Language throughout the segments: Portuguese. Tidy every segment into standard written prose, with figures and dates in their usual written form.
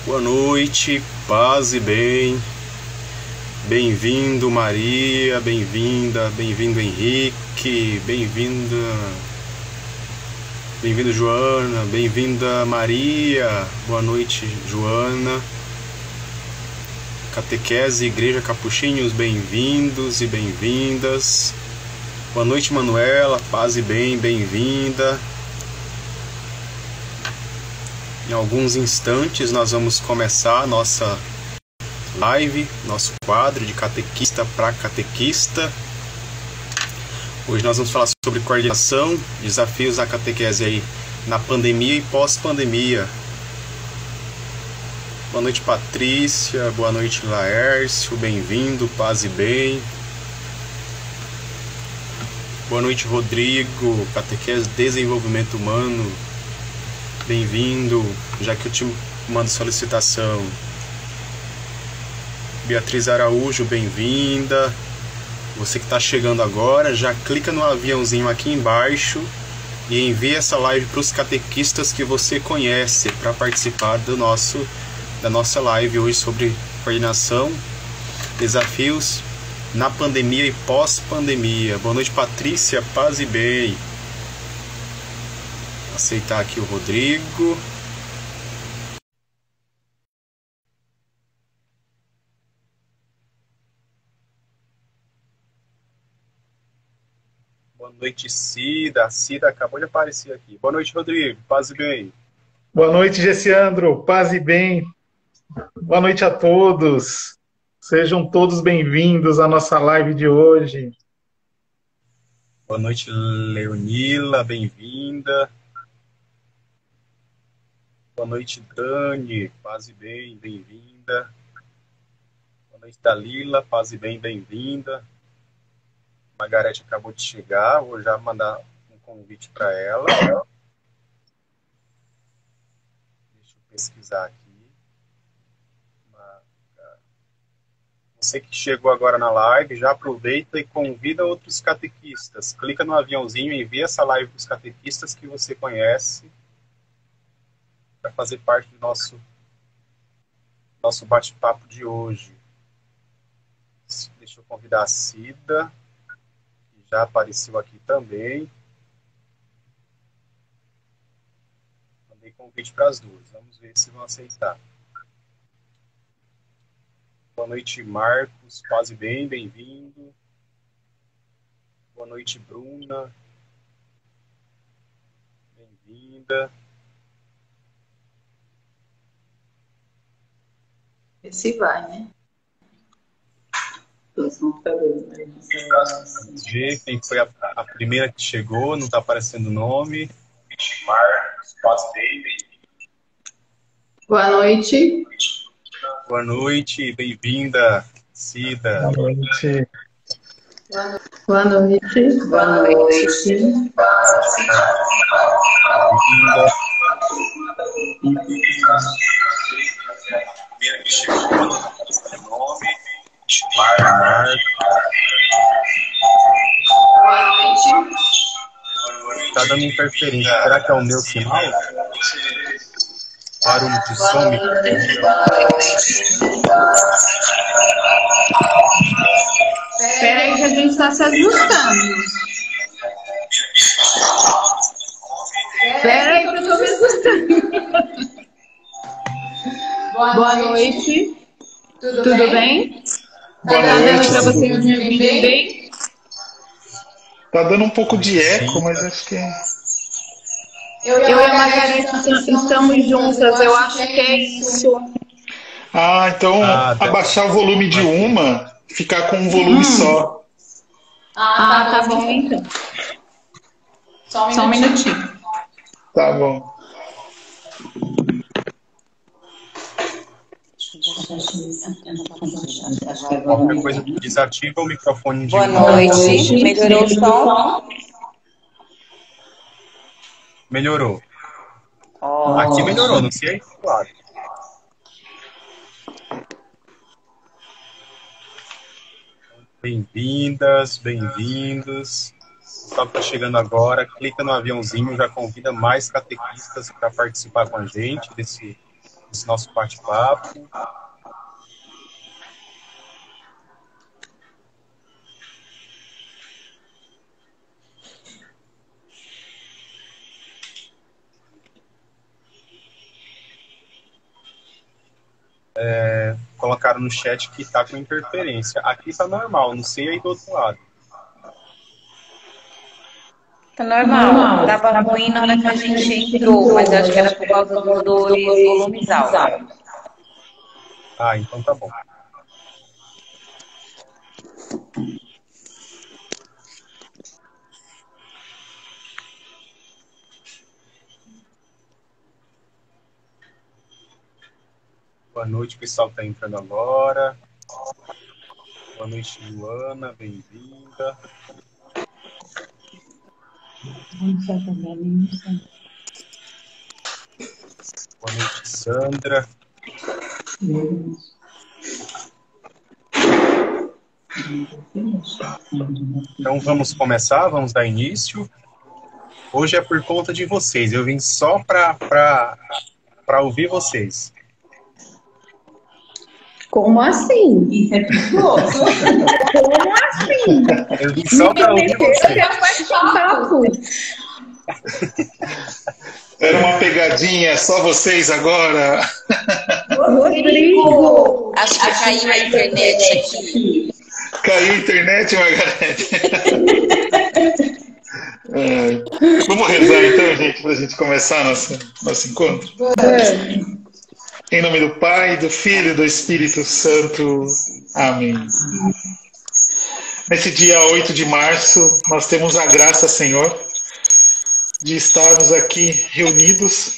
Boa noite, paz e bem. Bem-vindo, Maria, bem-vinda, bem-vindo, Henrique, bem-vinda, bem-vindo, Joana, bem-vinda, Maria. Boa noite, Joana. Catequese Igreja Capuchinhos, bem-vindos e bem-vindas. Boa noite, Manuela, paz e bem, bem-vinda. Em alguns instantes nós vamos começar a nossa live, nosso quadro de catequista para catequista. Hoje nós vamos falar sobre coordenação, desafios da catequese aí na pandemia e pós-pandemia. Boa noite, Patrícia, boa noite, Laércio, bem-vindo, paz e bem. Boa noite, Rodrigo, catequese desenvolvimento humano. Bem-vindo, já que eu te mando solicitação. Beatriz Araújo, bem-vinda. Você que está chegando agora, já clica no aviãozinho aqui embaixo e envia essa live para os catequistas que você conhece para participar da nossa live hoje sobre coordenação, desafios na pandemia e pós-pandemia. Boa noite, Patrícia, paz e bem. Aceitar aqui o Rodrigo. Boa noite, Cida. A Cida acabou de aparecer aqui. Boa noite, Rodrigo. Paz e bem. Boa noite, Gessiandro. Paz e bem. Boa noite a todos. Sejam todos bem-vindos à nossa live de hoje. Boa noite, Leonila. Bem-vinda. Boa noite, Dani, paz e bem, bem-vinda. Boa noite, Dalila, paz e bem, bem-vinda. Margarete acabou de chegar, vou já mandar um convite para ela. Deixa eu pesquisar aqui. Você que chegou agora na live, já aproveita e convida outros catequistas. Clica no aviãozinho e envia essa live para os catequistas que você conhece, para fazer parte do nosso bate-papo de hoje. Deixa eu convidar a Cida, que já apareceu aqui também. Mandei convite para as duas, vamos ver se vão aceitar. Boa noite, Marcos, paz e bem, bem-vindo. Boa noite, Bruna. Bem-vinda. Se vai, né? Vamos ver quem foi a primeira que chegou, não está aparecendo o nome. Marcos, paz e bem, bem-vindo. Boa noite. Boa noite, bem-vinda, Cida. Boa noite. Boa noite. Boa noite. Bem-vinda. Primeira que chegou, não está aparecendo o nome. Marcos. Boa noite. Está dando interferência. Será que é o meu sinal? Barulho de som. Espera aí que a gente está se ajustando. Espera aí que eu estou me ajustando. Boa noite. Tudo bem? Boa Tá dando noite. para vocês me ouvirem bem? Tá dando um pouco de eco, mas acho que... Eu e a Margarete estamos juntas, eu acho que é isso. então abaixar o volume de uma, ficar com um volume só. Tá bom então. Só um minutinho. Tá bom. Qualquer coisa, desativa o microfone de Boa noite. Melhorou o som? Melhorou. Oh. Aqui melhorou, não sei, claro. Bem-vindas, bem-vindos. Só que está chegando agora, clica no aviãozinho, já convida mais catequistas para participar com a gente desse esse nosso bate-papo. Colocaram no chat que está com interferência. Aqui está normal, não sei aí do outro lado. Tá normal. Tava ruim na hora que a gente entrou, mas eu acho que era por causa dos dores volumes altos. Ah, então tá bom. Boa noite, pessoal que está entrando agora. Boa noite, Luana, bem-vinda. Boa noite, Sandra. Então vamos começar, vamos dar início. Hoje é por conta de vocês, eu vim só para ouvir vocês. Como assim? Isso é perigoso. Como assim? Eu vim só para ouvir vocês. Era uma pegadinha, só vocês agora. Rodrigo! Acho que caiu a internet aqui. Caiu a internet, Margarete. Vamos rezar então, gente, para a gente começar nosso encontro? Em nome do Pai, do Filho e do Espírito Santo. Amém. Nesse dia 8 de março, nós temos a graça, Senhor, de estarmos aqui reunidos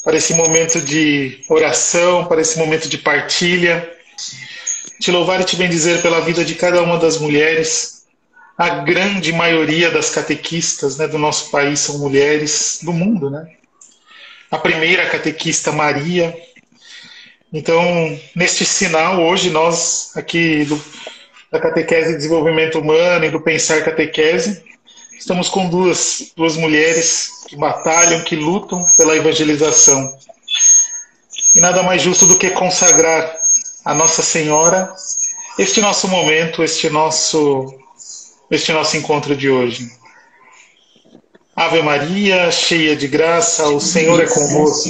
para esse momento de oração, para esse momento de partilha. Te louvar e te bendizer pela vida de cada uma das mulheres. A grande maioria das catequistas, né, do nosso país são mulheres, do mundo, né? A primeira catequista, Maria. Então, neste sinal, hoje nós, aqui da Catequese de Desenvolvimento Humano e do Pensar Catequese, estamos com duas mulheres que batalham, que lutam pela evangelização. E nada mais justo do que consagrar a Nossa Senhora este nosso momento, este nosso encontro de hoje. Ave Maria, cheia de graça, o Senhor é convosco.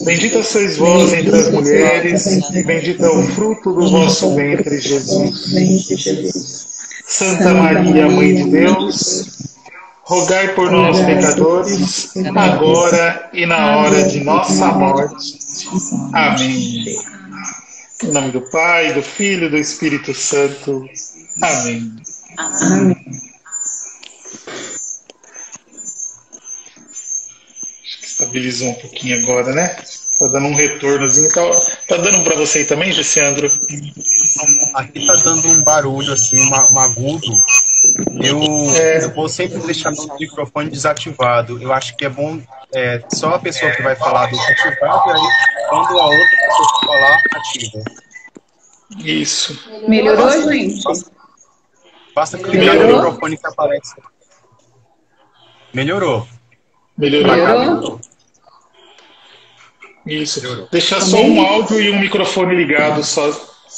Bendita sois vós entre as mulheres, e bendito é o fruto do vosso ventre, Jesus. Santa Maria, Mãe de Deus, rogai por nós, pecadores, agora e na hora de nossa morte. Amém. Em nome do Pai, do Filho e do Espírito Santo. Amém. Amém. Estabilizou um pouquinho agora, né? Tá dando um retornozinho. Tá dando para você aí também, Jessandro? Aqui tá dando um barulho, assim, um agudo. Eu vou sempre deixar o microfone desativado. Eu acho que é bom só a pessoa que vai falar do ativado, e aí quando a outra pessoa que falar, ativa. Isso. Melhorou, gente? Basta clicar no microfone que aparece. Melhorou. Melhorou? Isso. Melhorou. Deixar só um áudio e um microfone ligado, só.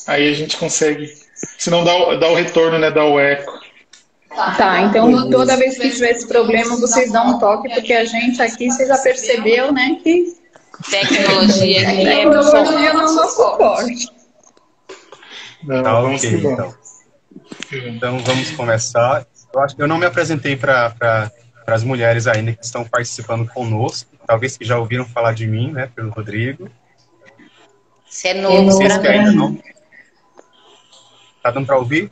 Aí a gente consegue. Senão dá o retorno, né? Dá o eco. Tá, então toda vez que tiver esse problema, vocês dão um toque, porque a gente aqui, você já percebeu, né? Que Tecnologia aqui é tecnologia não é nosso forte. Tá, ok, então. Então vamos começar. Eu não me apresentei para as mulheres ainda que estão participando conosco, talvez que já ouviram falar de mim, né, pelo Rodrigo. Você é novo, vocês que ainda não. Tá dando para ouvir?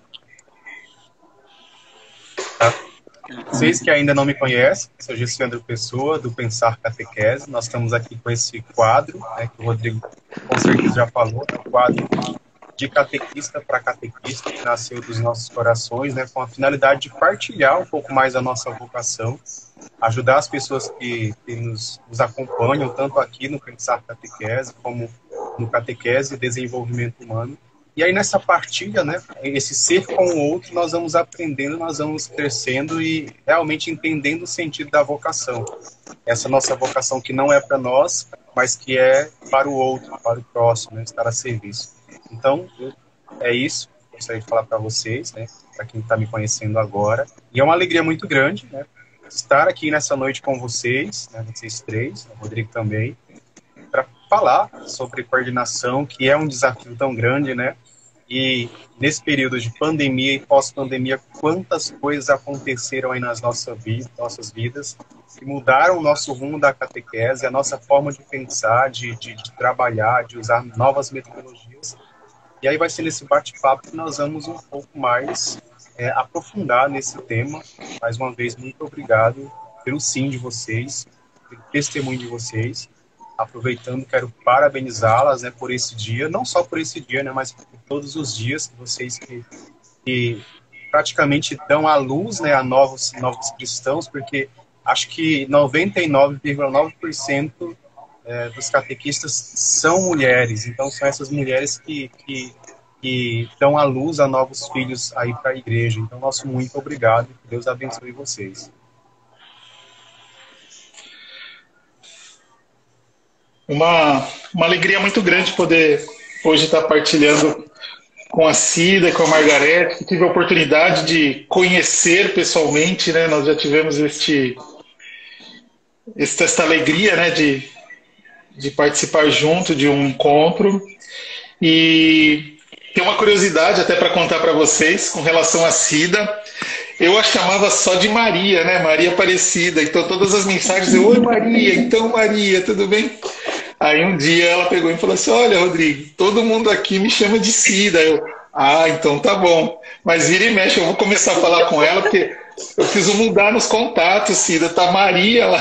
Tá. Vocês que ainda não me conhecem, sou Gessandro Pessoa, do Pensar Catequese. Nós estamos aqui com esse quadro, né, que o Rodrigo com certeza já falou, é o quadro de catequista para catequista, que nasceu dos nossos corações, né, com a finalidade de partilhar um pouco mais a nossa vocação, ajudar as pessoas que nos acompanham, tanto aqui no Pensar Catequese, como no Catequese e Desenvolvimento Humano. E aí nessa partilha, né, esse ser com o outro, nós vamos aprendendo, nós vamos crescendo e realmente entendendo o sentido da vocação. Essa nossa vocação que não é para nós, mas que é para o outro, para o próximo, né? Estar a serviço. Então, é isso que eu gostaria de falar para vocês, né? Para quem está me conhecendo agora. E é uma alegria muito grande, né? Estar aqui nessa noite com vocês, né? Vocês três, o Rodrigo também, para falar sobre coordenação, que é um desafio tão grande, né? E nesse período de pandemia e pós-pandemia, quantas coisas aconteceram aí nas nossas vidas, que mudaram o nosso rumo da catequese, a nossa forma de pensar, de trabalhar, de usar novas metodologias. E aí vai ser nesse bate-papo que nós vamos um pouco mais aprofundar nesse tema. Mais uma vez, muito obrigado pelo sim de vocês, pelo testemunho de vocês. Aproveitando, quero parabenizá-las, né, por esse dia, não só por esse dia, né, mas por todos os dias que vocês que praticamente dão à luz, né, a novos cristãos, porque acho que 99,9% dos catequistas são mulheres, então são essas mulheres que dão à luz a novos filhos aí para a igreja. Então, nosso muito obrigado, que Deus abençoe vocês. Uma alegria muito grande poder hoje estar partilhando com a Cida e com a Margarete, que tive a oportunidade de conhecer pessoalmente, né? Nós já tivemos esta alegria, né, de participar junto de um encontro. E tem uma curiosidade até para contar para vocês com relação à Cida. Eu a chamava só de Maria, né? Maria Aparecida. Então todas as mensagens eu, oi Maria, então Maria, tudo bem? Aí um dia ela pegou e falou assim, olha Rodrigo, todo mundo aqui me chama de Cida. Eu, então tá bom. Mas vira e mexe, eu vou começar a falar com ela, porque eu preciso mudar nos contatos, Cida, tá Maria lá.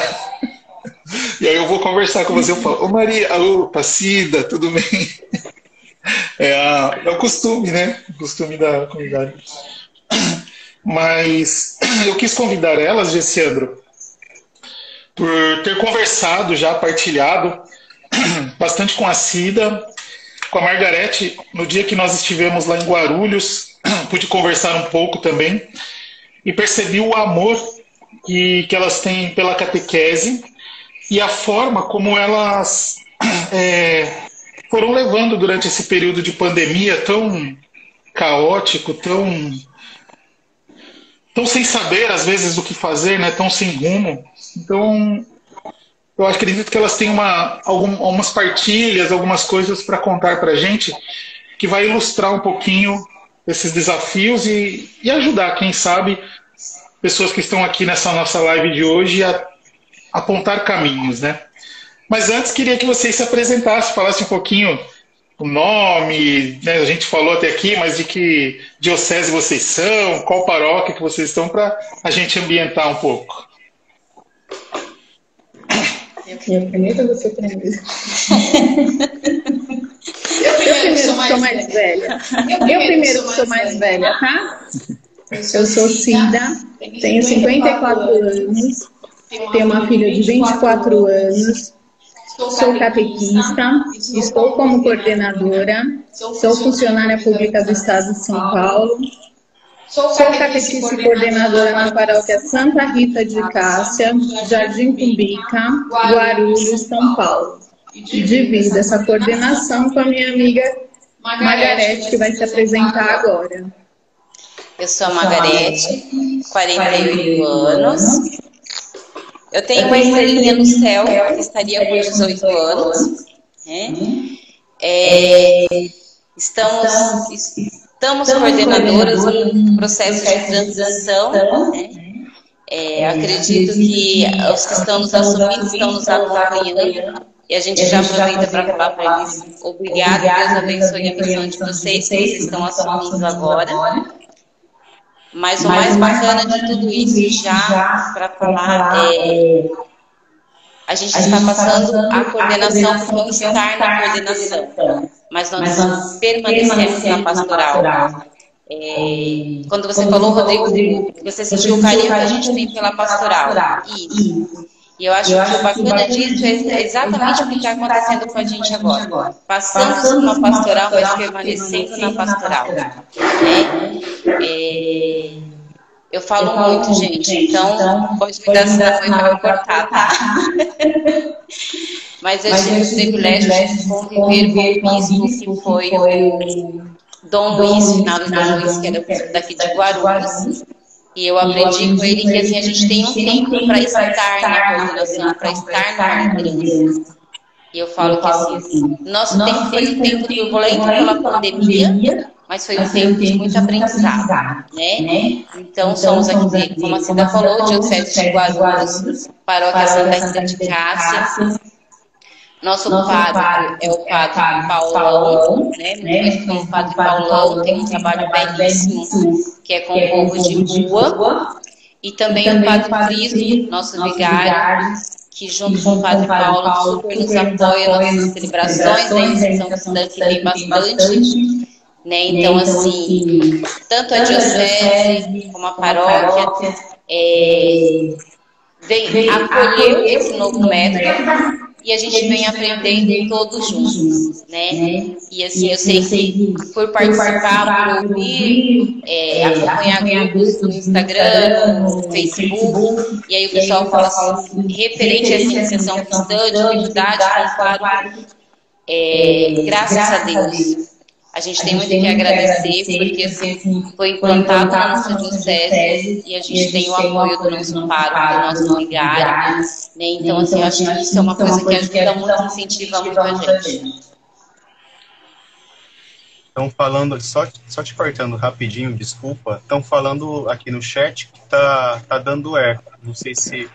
E aí eu vou conversar com você, eu falo, ô Maria, opa, Cida, tudo bem? É o costume, né? O costume da comunidade. Mas eu quis convidar elas, Gessiandro, por ter conversado já, partilhado bastante com a Cida, com a Margarete, no dia que nós estivemos lá em Guarulhos, pude conversar um pouco também, e percebi o amor que elas têm pela catequese e a forma como elas foram levando durante esse período de pandemia tão caótico, tão sem saber, às vezes, o que fazer, né? Tão sem rumo. Então, eu acredito que elas têm algumas partilhas, algumas coisas para contar para a gente, que vai ilustrar um pouquinho esses desafios e ajudar, quem sabe, pessoas que estão aqui nessa nossa live de hoje a apontar caminhos, né? Mas antes, queria que vocês se apresentassem, falassem um pouquinho o nome, né? A gente falou até aqui, mas de que diocese vocês são, qual paróquia que vocês estão, para a gente ambientar um pouco. Eu primeiro ou você primeiro? Eu primeiro sou mais velha. Eu primeiro sou mais velha, tá? Eu sou Cida, tenho 54 anos, tenho uma filha de 24 anos, sou catequista, estou como coordenadora, sou funcionária pública do Estado de São Paulo, sou catequista e coordenadora na paróquia Santa Rita de Cássia, Jardim Cumbica, Guarulhos, São Paulo. E divido essa coordenação com a minha amiga Margarete, que vai se apresentar agora. Eu sou a Margarete, 48 anos. Eu tenho uma estrelinha no céu, que estaria com 18 anos. Né? Estamos coordenadoras em processo de transição. Né? Acredito que os que estão nos assumindo estão nos acompanhando. E a gente já aproveita para falar para eles, obrigada, Deus abençoe a missão de vocês, que vocês estão assumindo agora. Mas o mais bacana de tudo isso, já para falar, a gente está passando a coordenação por não estar na coordenação, mas nós permanecemos na pastoral. Quando você falou, Rodrigo, você sentiu o carinho que a gente tem pela pastoral. Isso. E eu acho que o bacana disso é exatamente o que está acontecendo com a gente agora. Passamos por uma pastoral, mas permanecendo na pastoral. Eu falo muito, gente, então pode me dar sinal para me cortar, tá? mas eu tive o privilégio de conviver com o bispo, que foi o Dom Luiz, Finado Dom Luiz, que era daqui de Guarulhos. E eu aprendi com ele que assim, a gente tem um tempo para estar na coordenação, para estar na liderança. E eu falo que assim, nosso tempo foi um tempo turbulento pela pandemia, mas foi um tempo de muito aprendizado, né? Então, somos aqui, como a Cida falou, Diocese de Guarulhos, Paróquia Santa Rita de Cássia. Nosso padre é o Padre Paulão, né? Muito conhecido como Padre Paulão, tem um trabalho belíssimo, que é com o povo de rua. E também o Padre Cristo, nosso vigário, que junto com o Padre Paulo super nos apoia nas nossas celebrações, né? Em São Cristã que tem bastante, né? Então, assim, tanto a Diocese como a paróquia vem acolher esse novo método. E a gente vem aprendendo todos juntos, né? E assim, eu sei que por participar, por ouvir, acompanhar grupos no Instagram, no Facebook, e aí o pessoal fala assim, referente a essa iniciação cristã, de humildade, com graças a Deus. A gente tem muito que agradecer, porque assim, foi implantado na nossa diocese e a gente tem o apoio do nosso padre, do nosso vigário, né? Então, assim, eu acho que isso é uma coisa que ajuda muito, incentiva muito a gente. Estão falando, só te cortando rapidinho, desculpa, estão falando aqui no chat que tá dando eco. Não sei se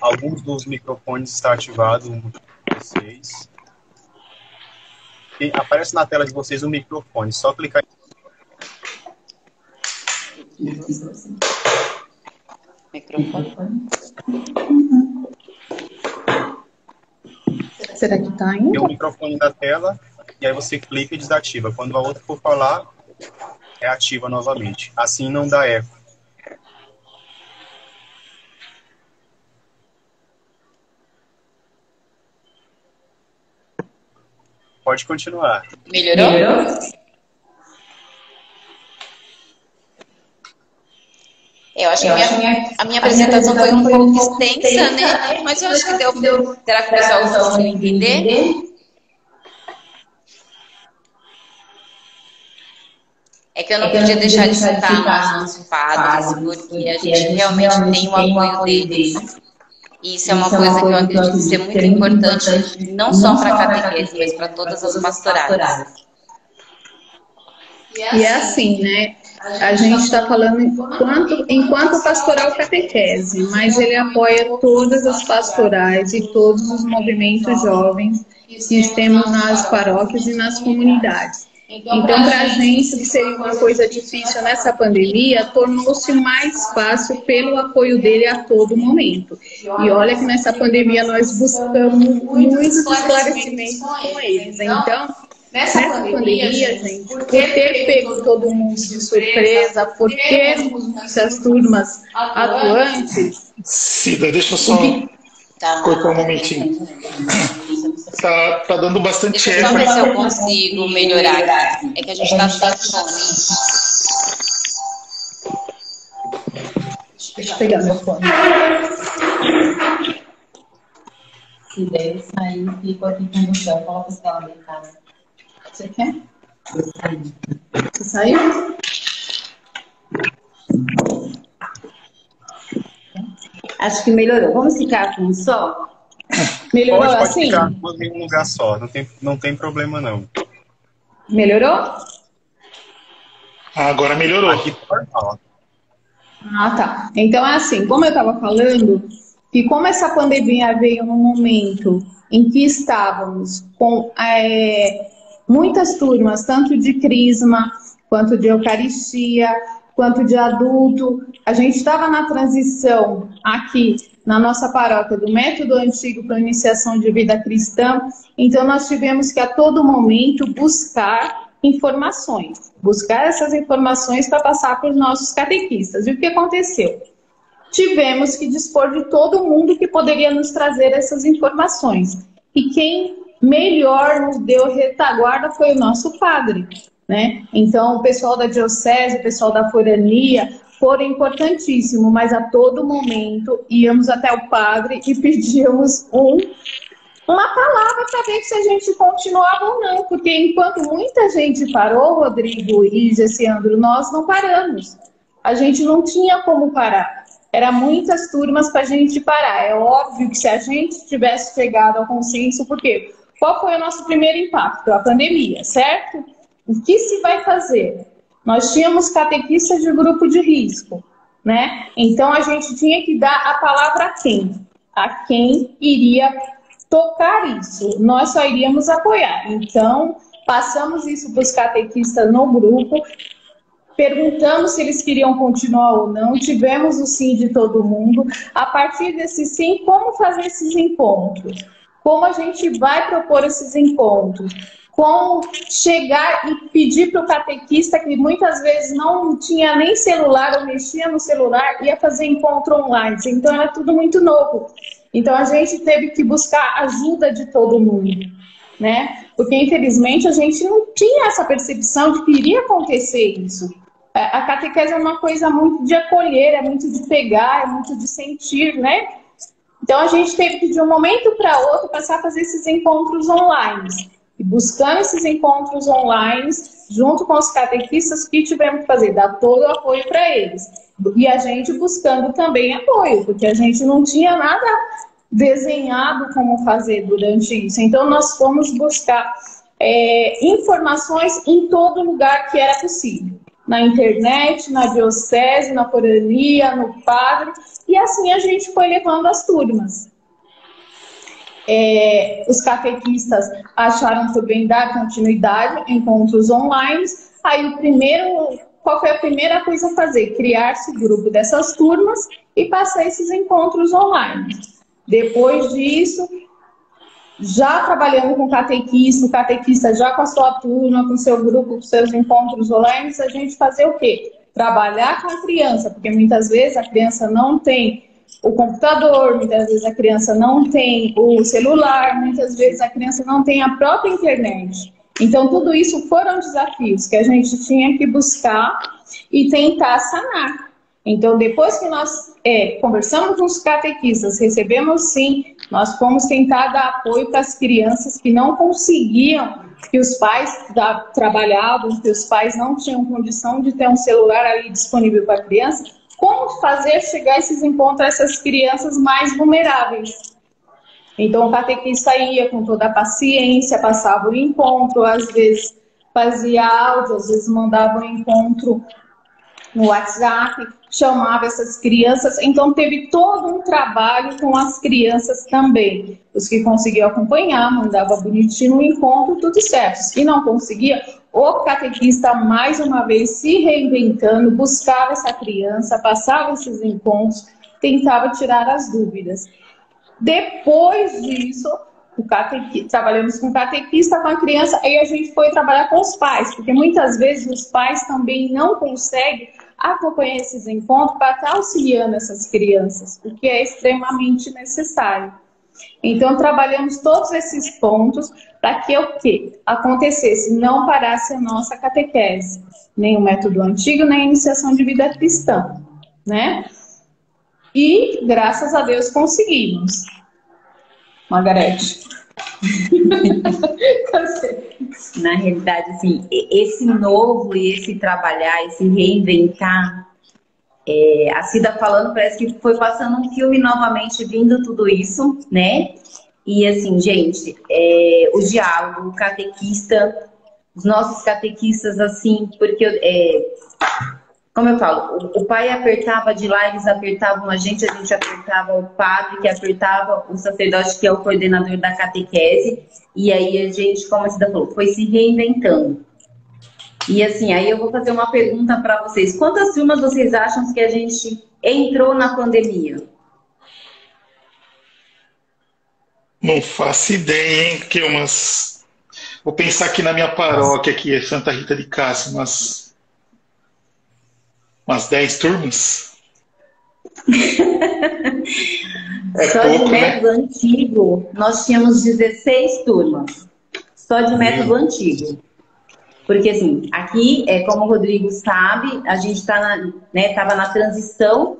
alguns dos microfones está ativado, um de vocês. E aparece na tela de vocês o microfone, só clicar. Microfone. Será que tá indo? Tem o microfone na tela, e aí você clica e desativa. Quando a outra for falar, é ativa novamente. Assim não dá eco. Pode continuar. Melhorou? Eu acho que a minha apresentação foi um pouco extensa, né? Mas eu acho que deu. Será que o pessoal conseguiu entender? É que eu não podia deixar de citar nossos padres, porque a gente realmente tem o apoio deles. E isso é uma coisa que eu acredito ser muito importante, não só para a catequese, mas para todas as pastorais. E é assim, né? A gente está falando enquanto pastoral catequese, mas ele apoia todas as pastorais e todos os movimentos jovens que temos nas paróquias e nas comunidades. Então, para a gente, que seria uma coisa difícil nessa pandemia, tornou-se mais fácil pelo apoio dele a todo momento. E olha que nessa pandemia nós buscamos muitos esclarecimentos com eles. Então, nessa pandemia, gente, por ter pego todo mundo de surpresa, por termos muitas turmas atuantes... Cida, deixa eu só cortar um momentinho. Tá dando bastante eco. Deixa eu só ver se eu consigo melhorar aqui. É que a gente tá sem fone. Deixa eu pegar meu fone. Se der, eu sair e fico aqui com o céu. Coloca o céu deitada. Você quer? Eu saí. Você saiu? Acho que melhorou. Vamos ficar com um só? Melhorou pode assim? ficar em um lugar só, não tem problema não. Melhorou? Agora melhorou. Aqui tá normal. Ah, tá. Então é assim, como eu estava falando, que como essa pandemia veio num momento em que estávamos com muitas turmas, tanto de crisma, quanto de eucaristia, quanto de adulto, a gente estava na transição aqui na nossa paróquia do método antigo para iniciação de vida cristã, então nós tivemos que a todo momento buscar informações, buscar essas informações para passar para os nossos catequistas. E o que aconteceu? Tivemos que dispor de todo mundo que poderia nos trazer essas informações. E quem melhor nos deu retaguarda foi o nosso padre, né? Então, o pessoal da diocese, o pessoal da forania, foram importantíssimo, mas a todo momento íamos até o padre e pedíamos uma palavra para ver se a gente continuava ou não, porque enquanto muita gente parou, Rodrigo e Gessiandro, nós não paramos. A gente não tinha como parar. Era muitas turmas para a gente parar. É óbvio que se a gente tivesse chegado ao consenso, porque qual foi o nosso primeiro impacto? A pandemia, certo? O que se vai fazer? Nós tínhamos catequistas de grupo de risco, né? Então a gente tinha que dar a palavra a quem? A quem iria tocar isso. Nós só iríamos apoiar. Então, passamos isso para os catequistas no grupo, perguntamos se eles queriam continuar ou não, tivemos o sim de todo mundo. A partir desse sim, como fazer esses encontros? Como a gente vai propor esses encontros? Como chegar e pedir para o catequista, que muitas vezes não tinha nem celular ou mexia no celular, ia fazer encontro online. Então era tudo muito novo. Então a gente teve que buscar ajuda de todo mundo, né? Porque infelizmente a gente não tinha essa percepção de que iria acontecer isso. A catequese é uma coisa muito de acolher, é muito de pegar, é muito de sentir, né? Então a gente teve que de um momento para outro passar a fazer esses encontros online. E buscando esses encontros online, junto com os catequistas, que tivemos que fazer? Dar todo o apoio para eles. E a gente buscando também apoio, porque a gente não tinha nada desenhado como fazer durante isso. Então nós fomos buscar informações em todo lugar que era possível. Na internet, na diocese, na corania, no padre, e assim a gente foi levando as turmas. Os catequistas acharam por bem dar continuidade, encontros online. Aí qual foi a primeira coisa a fazer? Criar-se o grupo dessas turmas e passar esses encontros online. Depois disso, já trabalhando com o catequista já com a sua turma, com o seu grupo, com seus encontros online, a gente fazer o quê? Trabalhar com a criança, porque muitas vezes a criança não tem o computador, muitas vezes a criança não tem o celular, muitas vezes a criança não tem a própria internet. Então, tudo isso foram desafios que a gente tinha que buscar e tentar sanar. Então, depois que nós conversamos com os catequistas, recebemos sim, nós fomos tentar dar apoio para as crianças que não conseguiam, que os pais trabalhavam, que os pais não tinham condição de ter um celular ali disponível para a criança, como fazer chegar esses encontros a essas crianças mais vulneráveis. Então, o catequista ia com toda a paciência, passava o encontro, às vezes fazia áudio, às vezes mandava o encontro no WhatsApp, chamava essas crianças. Então, teve todo um trabalho com as crianças também. Os que conseguiam acompanhar, mandava bonitinho o encontro, tudo certo. Se não conseguia, o catequista, mais uma vez, se reinventando, buscava essa criança, passava esses encontros, tentava tirar as dúvidas. Depois disso, trabalhamos com o catequista, com a criança, aí a gente foi trabalhar com os pais, porque muitas vezes os pais também não conseguem acompanhar esses encontros para estar auxiliando essas crianças, o que é extremamente necessário. Então, trabalhamos todos esses pontos para que o quê? Acontecesse, não parasse a nossa catequese, nem o método antigo, nem a iniciação de vida cristã, né? E, graças a Deus, conseguimos. Margarete. Na realidade, assim, esse novo e esse trabalhar, esse reinventar, a Cida falando, parece que foi passando um filme novamente, vindo tudo isso, né? E assim, gente, o diálogo, o catequista, os nossos catequistas, assim, porque como eu falo, o pai apertava de lá, eles apertavam a gente apertava o padre, que apertava o sacerdote, que é o coordenador da catequese, e aí a gente, como a Cida falou, foi se reinventando. E assim, aí eu vou fazer uma pergunta para vocês. Quantas turmas vocês acham que a gente entrou na pandemia? Não faço ideia, hein? Porque vou pensar aqui na minha paróquia, aqui, Santa Rita de Cássia, umas 10 turmas? Só pouco, de método antigo, nós tínhamos 16 turmas. Só de método antigo. Porque, assim, aqui, como o Rodrigo sabe, a gente estava na transição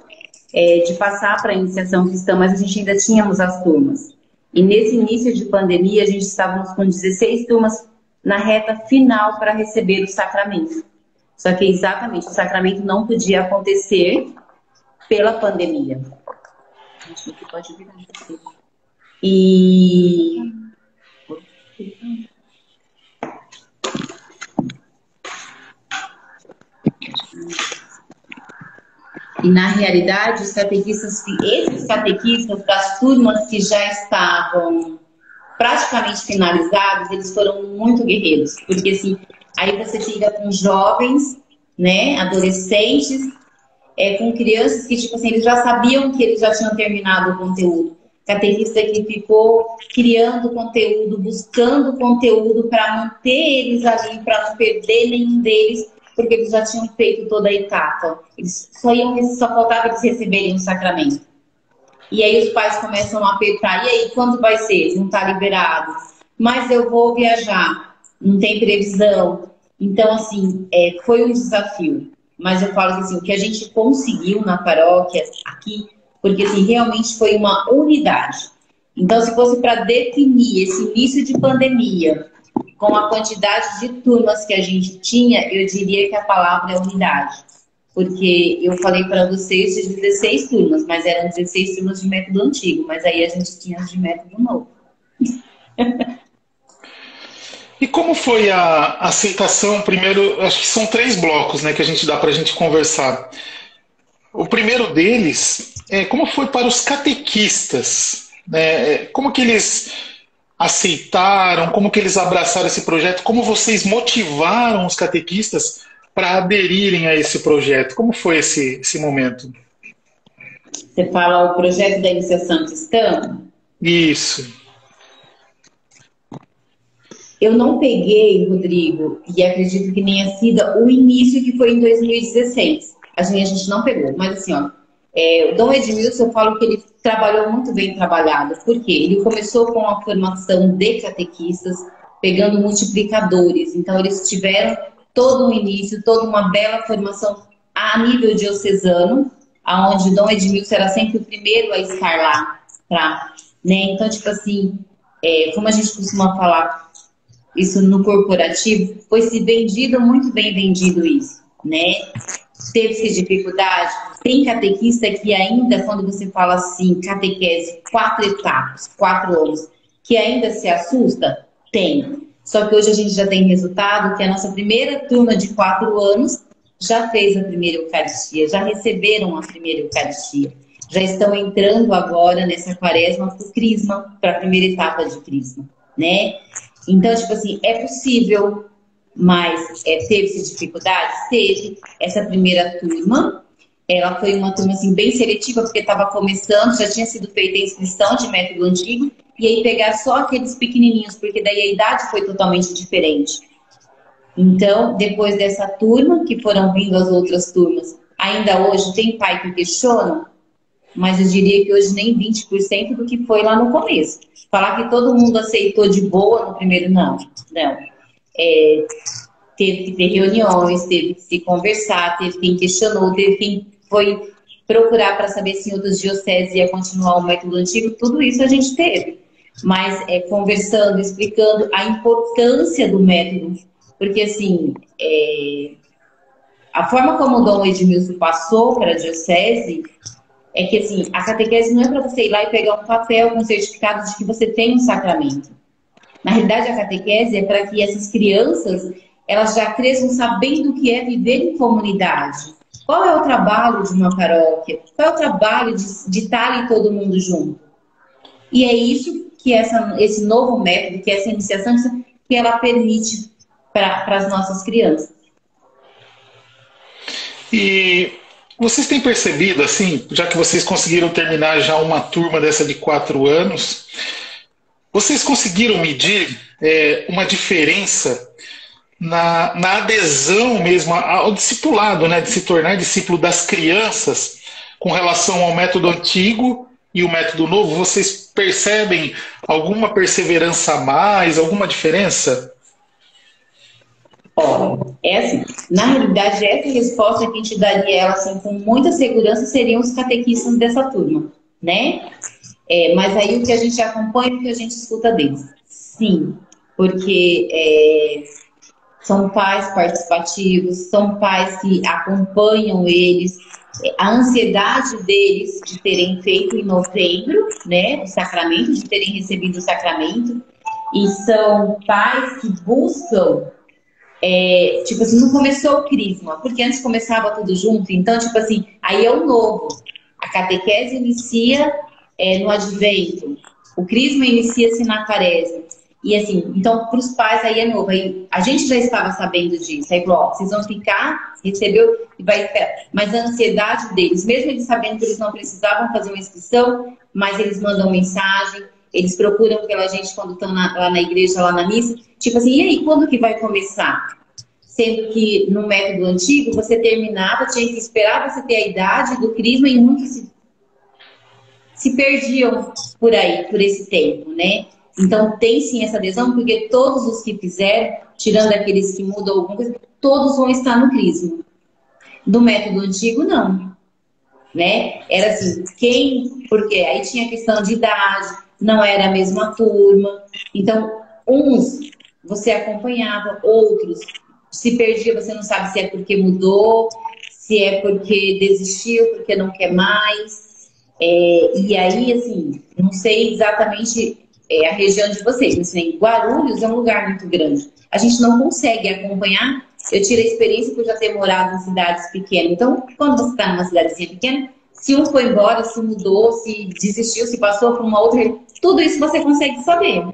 de passar para a iniciação cristã, mas a gente ainda tínhamos as turmas. E nesse início de pandemia, a gente estávamos com 16 turmas na reta final para receber o sacramento. Só que exatamente, o sacramento não podia acontecer pela pandemia. Acho que pode virar. E... E na realidade, esses catequistas das turmas que já estavam praticamente finalizados, eles foram muito guerreiros, porque assim, aí você fica com jovens, né, adolescentes, com crianças que, tipo assim, eles já sabiam que eles já tinham terminado o conteúdo. Catequista que ficou criando conteúdo, buscando conteúdo para manter eles ali, para não perder nenhum deles, porque eles já tinham feito toda a etapa. Eles só faltava eles receberem o sacramento. E aí os pais começam a apertar. E aí, quando vai ser? Não está liberado. Mas eu vou viajar. Não tem previsão. Então, assim, foi um desafio. Mas eu falo que assim, o que a gente conseguiu na paróquia aqui, porque assim, realmente foi uma unidade. Então, se fosse para definir esse início de pandemia, com a quantidade de turmas que a gente tinha, eu diria que a palavra é unidade. Porque eu falei para vocês de 16 turmas, mas eram 16 turmas de método antigo, mas aí a gente tinha as de método novo. E como foi a aceitação? Primeiro, acho que são 3 blocos, né, que a gente dá para a gente conversar. O primeiro deles como foi para os catequistas, né? Como que eles aceitaram, como que eles abraçaram esse projeto, como vocês motivaram os catequistas para aderirem a esse projeto? Como foi esse momento? Você fala o projeto da iniciação cristã? Isso. Eu não peguei, Rodrigo, e acredito que tenha sido o início, que foi em 2016. A gente não pegou, mas assim, ó, o Dom Edmilson, eu falo que ele trabalhou muito bem trabalhado, porque ele começou com a formação de catequistas, pegando multiplicadores. Então, eles tiveram todo um início, toda uma bela formação a nível diocesano, aonde Dom Edmilson era sempre o primeiro a estar lá, né? Então, tipo assim, como a gente costuma falar isso no corporativo, foi se vendido, muito bem vendido isso, né? Teve-se dificuldade. Tem catequista que ainda, quando você fala assim, catequese, 4 etapas, 4 anos, que ainda se assusta? Tem. Só que hoje a gente já tem resultado que a nossa primeira turma de 4 anos já fez a primeira Eucaristia, já receberam a primeira Eucaristia. Já estão entrando agora nessa quaresma para o Crisma, para a primeira etapa de Crisma, né? Então, tipo assim, é possível, mas teve-se dificuldades? Teve. Essa primeira turma, ela foi uma turma assim, bem seletiva, porque estava começando, já tinha sido feita a inscrição de método antigo, e aí pegar só aqueles pequenininhos, porque daí a idade foi totalmente diferente. Então, depois dessa turma, que foram vindo as outras turmas, ainda hoje tem pai que questiona, mas eu diria que hoje nem 20% do que foi lá no começo. Falar que todo mundo aceitou de boa no primeiro, não. Teve que ter reuniões, teve que se conversar, teve quem questionou, teve quem foi procurar para saber se em outras dioceses ia continuar o método antigo. Tudo isso a gente teve. Mas conversando, explicando a importância do método. Porque, assim, a forma como o Dom Edmilson passou para a diocese é que, assim, a catequese não é para você ir lá e pegar um papel com certificado de que você tem um sacramento. Na realidade, a catequese é para que essas crianças, elas já cresçam sabendo o que é viver em comunidade. Qual é o trabalho de uma paróquia? Qual é o trabalho de estar ali todo mundo junto? E é isso que esse novo método, que essa iniciação, que ela permite para as nossas crianças. E vocês têm percebido, assim, já que vocês conseguiram terminar já uma turma dessa de 4 anos, vocês conseguiram medir uma diferença na adesão mesmo ao discipulado, né, de se tornar discípulo das crianças com relação ao método antigo e o método novo? Vocês percebem alguma perseverança a mais, alguma diferença? Assim, na realidade, essa resposta que a gente daria ela assim, com muita segurança seriam os catequistas dessa turma, né? Mas aí o que a gente acompanha, o que a gente escuta deles? Sim, porque são pais participativos, são pais que acompanham eles, a ansiedade deles de terem feito em novembro, né, o sacramento, de terem recebido o sacramento, e são pais que buscam, tipo assim, não começou o crisma, porque antes começava tudo junto, então, tipo assim, aí é o novo. A catequese inicia no advento, o crisma inicia-se na quaresma. E assim, então, para os pais aí é novo. Aí, a gente já estava sabendo disso. Aí falou, ó, vocês vão ficar, recebeu e vai esperar. Mas a ansiedade deles, mesmo eles sabendo que eles não precisavam fazer uma inscrição, mas eles mandam mensagem, eles procuram pela gente quando estão lá na igreja, lá na missa. Tipo assim, e aí, quando que vai começar? Sendo que no método antigo, você terminava, tinha que esperar você ter a idade do crisma e muitos se perdiam por aí, por esse tempo, né? Então tem sim essa adesão, porque todos os que fizeram, tirando aqueles que mudam alguma coisa, todos vão estar no crisma. Do método antigo, não. Né? Era assim, porque aí tinha questão de idade, não era a mesma turma. Então, uns você acompanhava, outros se perdia, você não sabe se é porque mudou, se é porque desistiu, porque não quer mais. E aí, assim, não sei exatamente a região de vocês, mas assim, Guarulhos é um lugar muito grande. A gente não consegue acompanhar. Eu tive a experiência por já ter morado em cidades pequenas. Então, quando você está numa cidadezinha pequena, se um foi embora, se mudou, se desistiu, se passou para uma outra, tudo isso você consegue saber.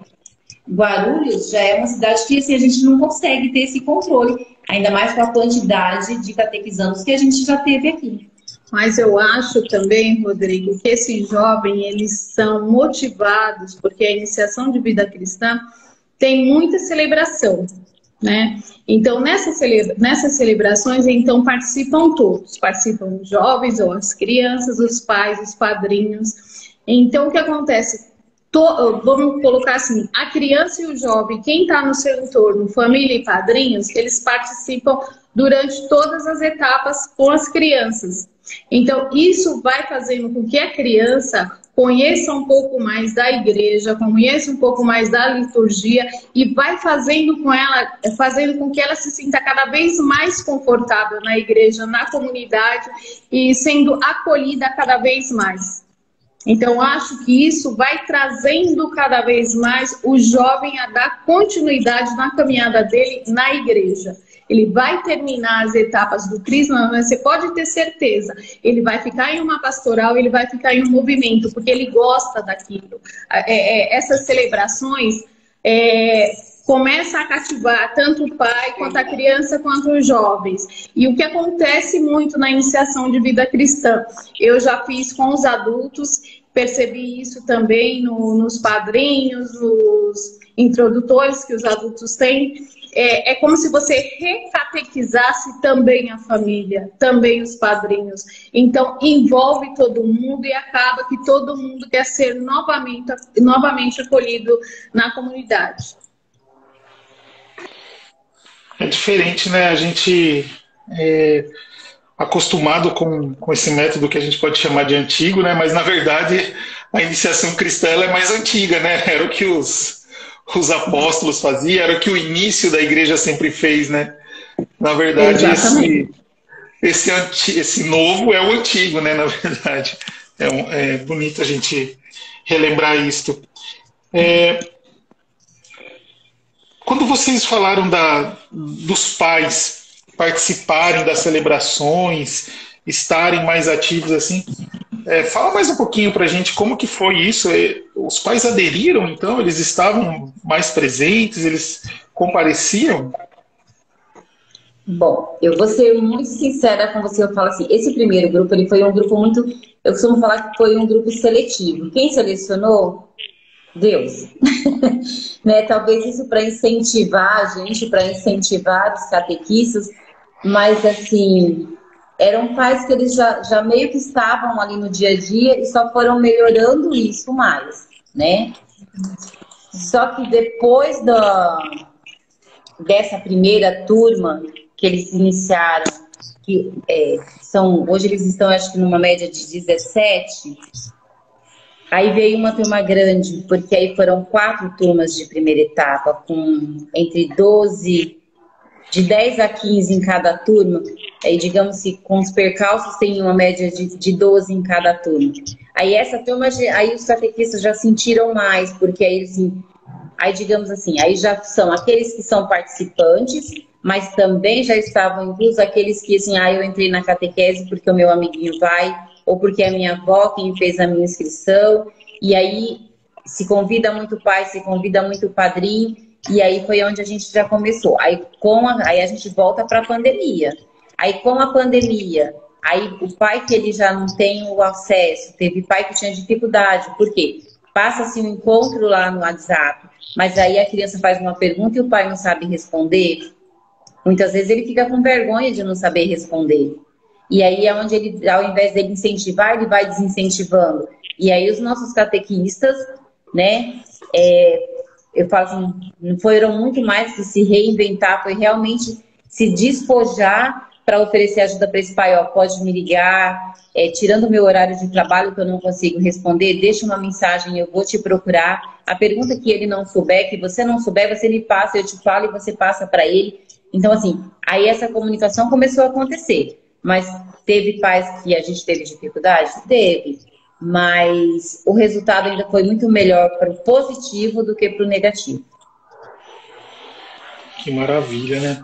Guarulhos já é uma cidade que assim, a gente não consegue ter esse controle, ainda mais com a quantidade de catequizandos que a gente já teve aqui. Mas eu acho também, Rodrigo, que esses jovens, eles são motivados, porque a iniciação de vida cristã tem muita celebração, né? Então, nessas celebrações, então, participam todos. Participam os jovens ou as crianças, os pais, os padrinhos. Então, o que acontece? Vamos colocar assim, a criança e o jovem, quem está no seu entorno, família e padrinhos, eles participam durante todas as etapas com as crianças. Então, isso vai fazendo com que a criança conheça um pouco mais da igreja, conheça um pouco mais da liturgia e vai fazendo com que ela se sinta cada vez mais confortável na igreja, na comunidade e sendo acolhida cada vez mais. Então, acho que isso vai trazendo cada vez mais o jovem a dar continuidade na caminhada dele na igreja. Ele vai terminar as etapas do crisma, mas você pode ter certeza, ele vai ficar em uma pastoral, ele vai ficar em um movimento, porque ele gosta daquilo. Essas celebrações começam a cativar tanto o pai, quanto a criança, quanto os jovens. E o que acontece muito na iniciação de vida cristã, eu já fiz com os adultos, percebi isso também nos padrinhos, nos introdutores que os adultos têm. É como se você recatequizasse também a família, também os padrinhos. Então, envolve todo mundo e acaba que todo mundo quer ser novamente acolhido na comunidade. É diferente, né? A gente acostumado com esse método que a gente pode chamar de antigo, né? Mas, na verdade, a iniciação cristã ela é mais antiga, né? Era o que os apóstolos faziam, era o que o início da igreja sempre fez, né? Na verdade, esse novo é o antigo, né? Na verdade, é bonito a gente relembrar isto. Quando vocês falaram dos pais participarem das celebrações, estarem mais ativos assim, fala mais um pouquinho para a gente como que foi isso. Os pais aderiram, então? Eles estavam mais presentes? Eles compareciam? Bom, eu vou ser muito sincera com você. Eu falo assim, esse primeiro grupo, ele foi um grupo muito... Eu costumo falar que foi um grupo seletivo. Quem selecionou? Deus. Né? Talvez isso para incentivar a gente, para incentivar os catequistas, mas assim... Eram pais que eles já meio que estavam ali no dia a dia e só foram melhorando isso mais, né? Só que depois dessa primeira turma que eles iniciaram, que hoje eles estão, acho que numa média de 17, Aí veio uma turma grande, porque aí foram 4 turmas de primeira etapa, com entre 12, de 10 a 15 em cada turma. Aí, digamos que com os percalços tem uma média de 12 em cada turma. Aí essa turma, aí os catequistas já sentiram mais, porque aí, assim, aí digamos assim, aí já são aqueles que são participantes, mas também já estavam inclusos aqueles que, assim, eu entrei na catequese porque o meu amiguinho vai, ou porque a minha avó quem fez a minha inscrição, e aí se convida muito pai, se convida muito padrinho, e aí foi onde a gente já começou. Aí, aí a gente volta para a pandemia. Aí com a pandemia, aí o pai que ele já não tem o acesso, teve pai que tinha dificuldade, por quê? Passa-se um encontro lá no WhatsApp, mas aí a criança faz uma pergunta e o pai não sabe responder. Muitas vezes ele fica com vergonha de não saber responder. E aí é onde ele, ao invés dele incentivar, ele vai desincentivando. E aí os nossos catequistas, né, eu falo assim, não foram muito mais que se reinventar, foi realmente se despojar para oferecer ajuda para esse pai. Ó, pode me ligar, tirando o meu horário de trabalho que eu não consigo responder, deixa uma mensagem, eu vou te procurar. A pergunta que ele não souber, que você não souber, você me passa, eu te falo e você passa para ele. Então, assim, aí essa comunicação começou a acontecer. Mas teve pais que a gente teve dificuldade? Teve. Mas o resultado ainda foi muito melhor para o positivo do que para o negativo. Que maravilha, né?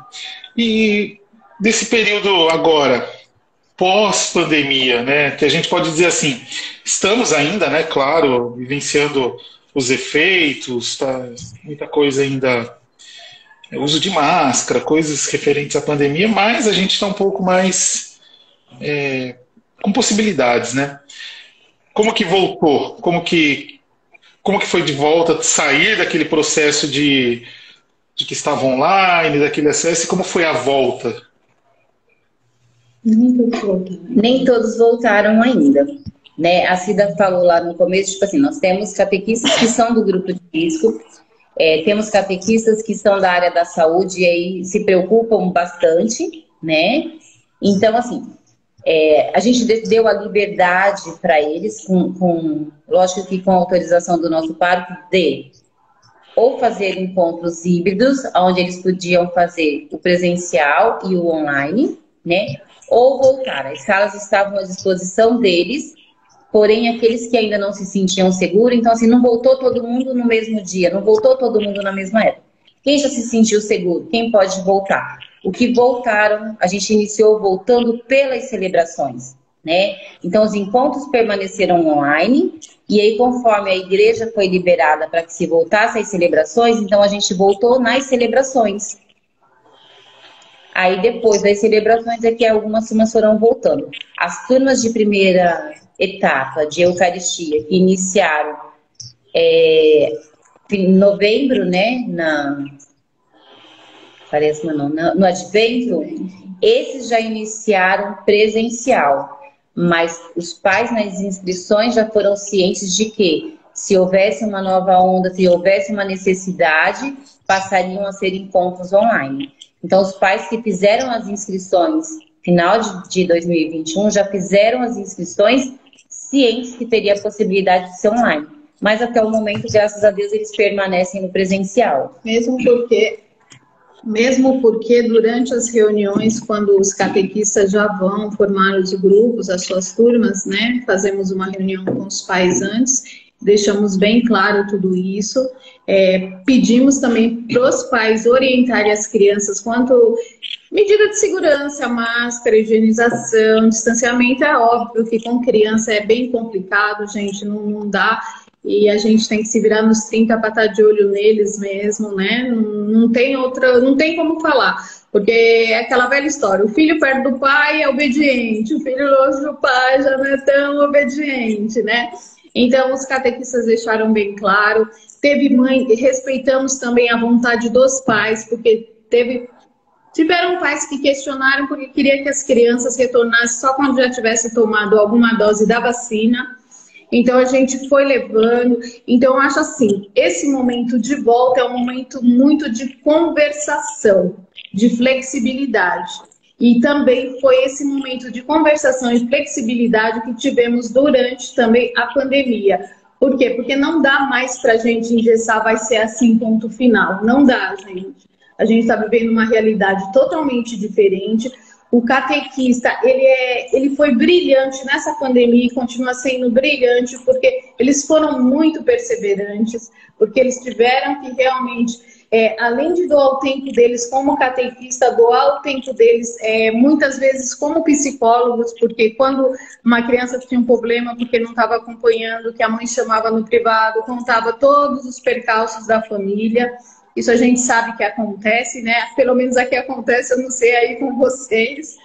E desse período agora, pós-pandemia, né? Que a gente pode dizer assim, estamos ainda, né? Claro, vivenciando os efeitos, tá? Muita coisa ainda, uso de máscara, coisas referentes à pandemia, mas a gente está um pouco mais com possibilidades, né? Como que voltou? Como que foi de volta, sair daquele processo de que estava online, daquele acesso, e como foi a volta? Nem todos voltaram ainda. Né? A Cida falou lá no começo, tipo assim, nós temos catequistas que são do grupo de risco, temos catequistas que são da área da saúde e aí se preocupam bastante, né? Então, assim, a gente deu a liberdade para eles, lógico que com a autorização do nosso pároco, de ou fazer encontros híbridos, onde eles podiam fazer o presencial e o online, né? Ou voltar. As salas estavam à disposição deles, porém aqueles que ainda não se sentiam seguros, então assim, não voltou todo mundo no mesmo dia, não voltou todo mundo na mesma época. Quem já se sentiu seguro? Quem pode voltar? O que voltaram, a gente iniciou voltando pelas celebrações, né? Então os encontros permaneceram online, e aí conforme a igreja foi liberada para que se voltasse às celebrações, então a gente voltou nas celebrações. Aí depois das celebrações é que algumas turmas foram voltando. As turmas de primeira etapa de Eucaristia, que iniciaram em novembro, né, no Advento, esses já iniciaram presencial, mas os pais nas inscrições já foram cientes de que se houvesse uma nova onda, se houvesse uma necessidade, passariam a ser encontros online. Então, os pais que fizeram as inscrições final de 2021 já fizeram as inscrições cientes que teria a possibilidade de ser online. Mas até o momento, graças a Deus, eles permanecem no presencial. Mesmo porque durante as reuniões, quando os catequistas já vão formar os grupos, as suas turmas, né? Fazemos uma reunião com os pais antes, deixamos bem claro tudo isso. Pedimos também para os pais orientarem as crianças quanto medida de segurança, máscara, higienização, distanciamento. É óbvio que com criança é bem complicado, gente, não dá. E a gente tem que se virar nos 30 para estar de olho neles mesmo, né? Não tem como falar. Porque é aquela velha história, o filho perto do pai é obediente, o filho longe do pai já não é tão obediente, né? Então, os catequistas deixaram bem claro. Teve mãe, respeitamos também a vontade dos pais, porque tiveram pais que questionaram porque queria que as crianças retornassem só quando já tivesse tomado alguma dose da vacina. Então, a gente foi levando. Então, eu acho assim, esse momento de volta é um momento muito de conversação, de flexibilidade. E também foi esse momento de conversação e flexibilidade que tivemos durante também a pandemia. Por quê? Porque não dá mais para a gente engessar, vai ser assim, ponto final. Não dá, gente. A gente está vivendo uma realidade totalmente diferente. O catequista, ele foi brilhante nessa pandemia e continua sendo brilhante, porque eles foram muito perseverantes, porque eles tiveram que realmente, além de doar o tempo deles como catequista, doar o tempo deles muitas vezes como psicólogos, porque quando uma criança tinha um problema porque não estava acompanhando, que a mãe chamava no privado, contava todos os percalços da família. Isso a gente sabe que acontece, né? Pelo menos aqui acontece, eu não sei aí com vocês.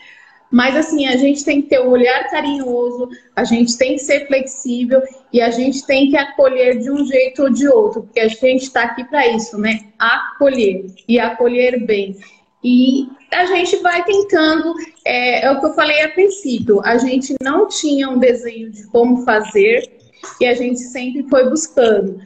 Mas assim, a gente tem que ter um olhar carinhoso, a gente tem que ser flexível e a gente tem que acolher de um jeito ou de outro, porque a gente está aqui para isso, né? Acolher e acolher bem. E a gente vai tentando, é o que eu falei a princípio, a gente não tinha um desenho de como fazer e a gente sempre foi buscando.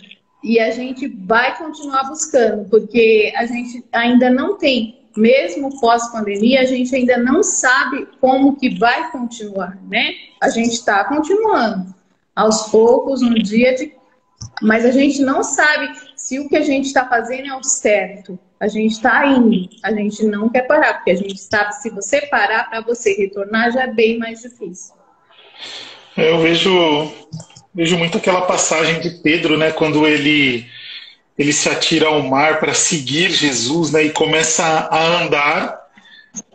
E a gente vai continuar buscando, porque a gente ainda não tem, mesmo pós-pandemia, a gente ainda não sabe como que vai continuar, né? A gente está continuando, aos poucos, um dia de... Mas a gente não sabe se o que a gente está fazendo é o certo. A gente está indo, a gente não quer parar, porque a gente sabe que se você parar, para você retornar, já é bem mais difícil. Eu vejo muito aquela passagem de Pedro, né, quando ele se atira ao mar para seguir Jesus, né, e começa a andar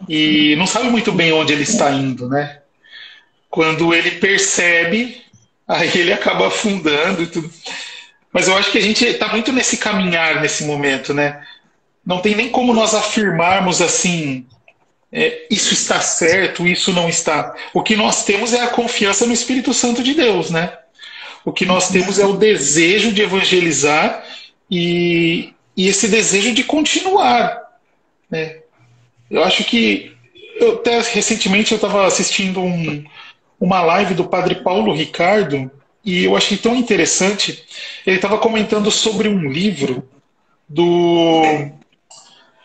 e não sabe muito bem onde ele está indo, né? Quando ele percebe, aí ele acaba afundando e tudo. Mas eu acho que a gente está muito nesse caminhar nesse momento, né? Não tem nem como nós afirmarmos assim, isso está certo, isso não está. O que nós temos é a confiança no Espírito Santo de Deus, né? O que nós temos é o desejo de evangelizar e esse desejo de continuar, né? Eu acho que até recentemente eu estava assistindo uma live do padre Paulo Ricardo e eu achei tão interessante. Ele estava comentando sobre um livro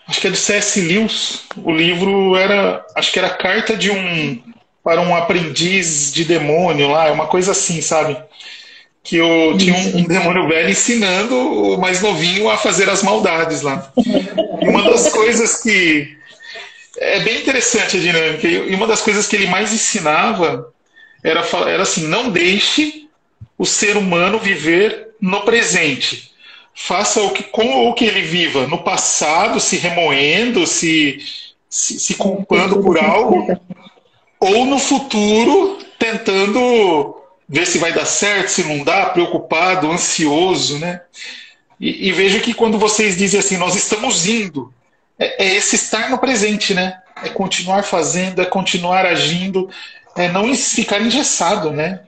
acho que é do C.S. Lewis. O livro acho que era Carta para um aprendiz de demônio lá, uma coisa assim, sabe? Que tinha um demônio velho ensinando o mais novinho a fazer as maldades lá. E uma das coisas que... É bem interessante a dinâmica. E uma das coisas que ele mais ensinava era assim, não deixe o ser humano viver no presente. Faça com o que ele viva no passado, se remoendo, se culpando por algo, ou no futuro tentando ver se vai dar certo, se não dá, preocupado, ansioso, né? E vejo que quando vocês dizem assim, nós estamos indo, é esse estar no presente, né? É continuar fazendo, é continuar agindo, é não ficar engessado, né?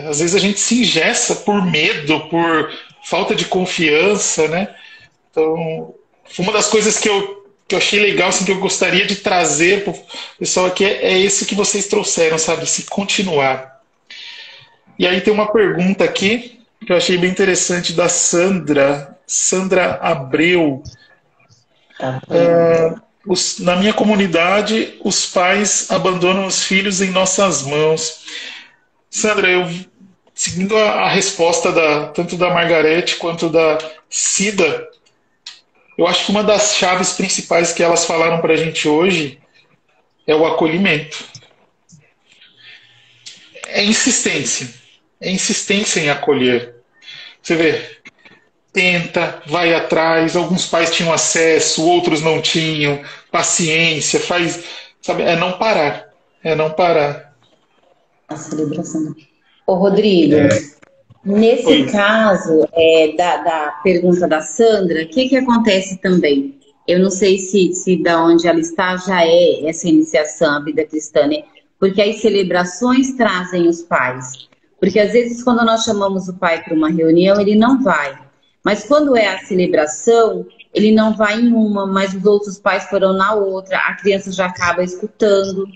Às vezes a gente se engessa por medo, por falta de confiança, né? Então, uma das coisas que eu achei legal, assim, que eu gostaria de trazer para o pessoal aqui é esse que vocês trouxeram, sabe? Se continuar. E aí tem uma pergunta aqui que eu achei bem interessante da Sandra Abreu. Na minha comunidade, os pais abandonam os filhos em nossas mãos. Sandra, seguindo a resposta tanto da Margarete quanto da Cida, eu acho que uma das chaves principais que elas falaram para a gente hoje é o acolhimento. É insistência em acolher. Você vê, tenta, vai atrás, alguns pais tinham acesso, outros não tinham, paciência, sabe, é não parar. A celebração. Ô, Rodrigo, nesse caso da pergunta da Sandra, o que acontece também? Eu não sei se da onde ela está já é essa iniciação à vida cristã, né? Porque as celebrações trazem os pais. Porque às vezes quando nós chamamos o pai para uma reunião, ele não vai. Mas quando é a celebração, ele não vai em uma, mas os outros pais foram na outra, a criança já acaba escutando.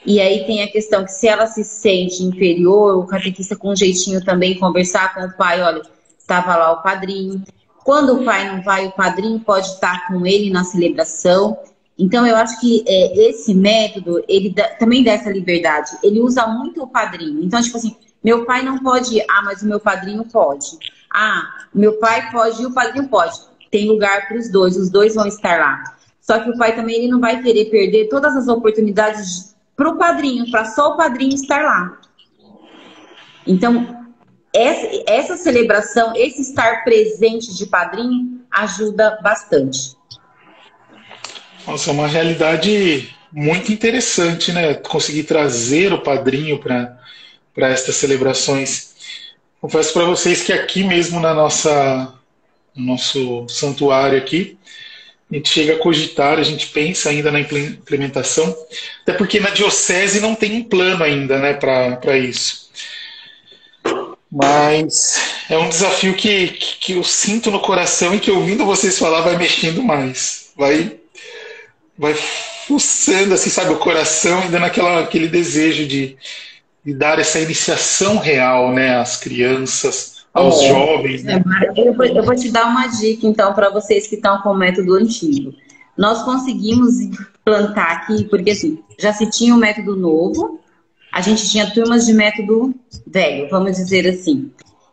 E aí tem a questão que se ela se sente inferior, o catequista com um jeitinho também conversar com o pai, olha, estava lá o padrinho. Quando o pai não vai, o padrinho pode estar com ele na celebração. Então eu acho que esse método, ele também dá essa liberdade. Ele usa muito o padrinho. Então, tipo assim, Meu pai não pode ir. Ah, mas o meu padrinho pode. Ah, o meu pai pode ir, o padrinho pode. Tem lugar para os dois vão estar lá. Só que o pai também ele não vai querer perder todas as oportunidades para o padrinho, para só o padrinho estar lá. Então, essa celebração, esse estar presente de padrinho, ajuda bastante. Nossa, é uma realidade muito interessante, né? Conseguir trazer o padrinho para estas celebrações. Confesso para vocês que aqui mesmo no nosso santuário aqui, a gente chega a cogitar, a gente pensa ainda na implementação, até porque na diocese não tem um plano ainda, né, para isso. Mas é um desafio que eu sinto no coração e que ouvindo vocês falar vai mexendo mais. Vai fuçando, assim, sabe, o coração e dando aquele desejo de dar essa iniciação real, né, às crianças, aos jovens. Né? Eu vou te dar uma dica, então, para vocês que estão com o método antigo. Nós conseguimos implantar aqui, porque assim, já se tinha o método novo, a gente tinha turmas de método velho, vamos dizer assim.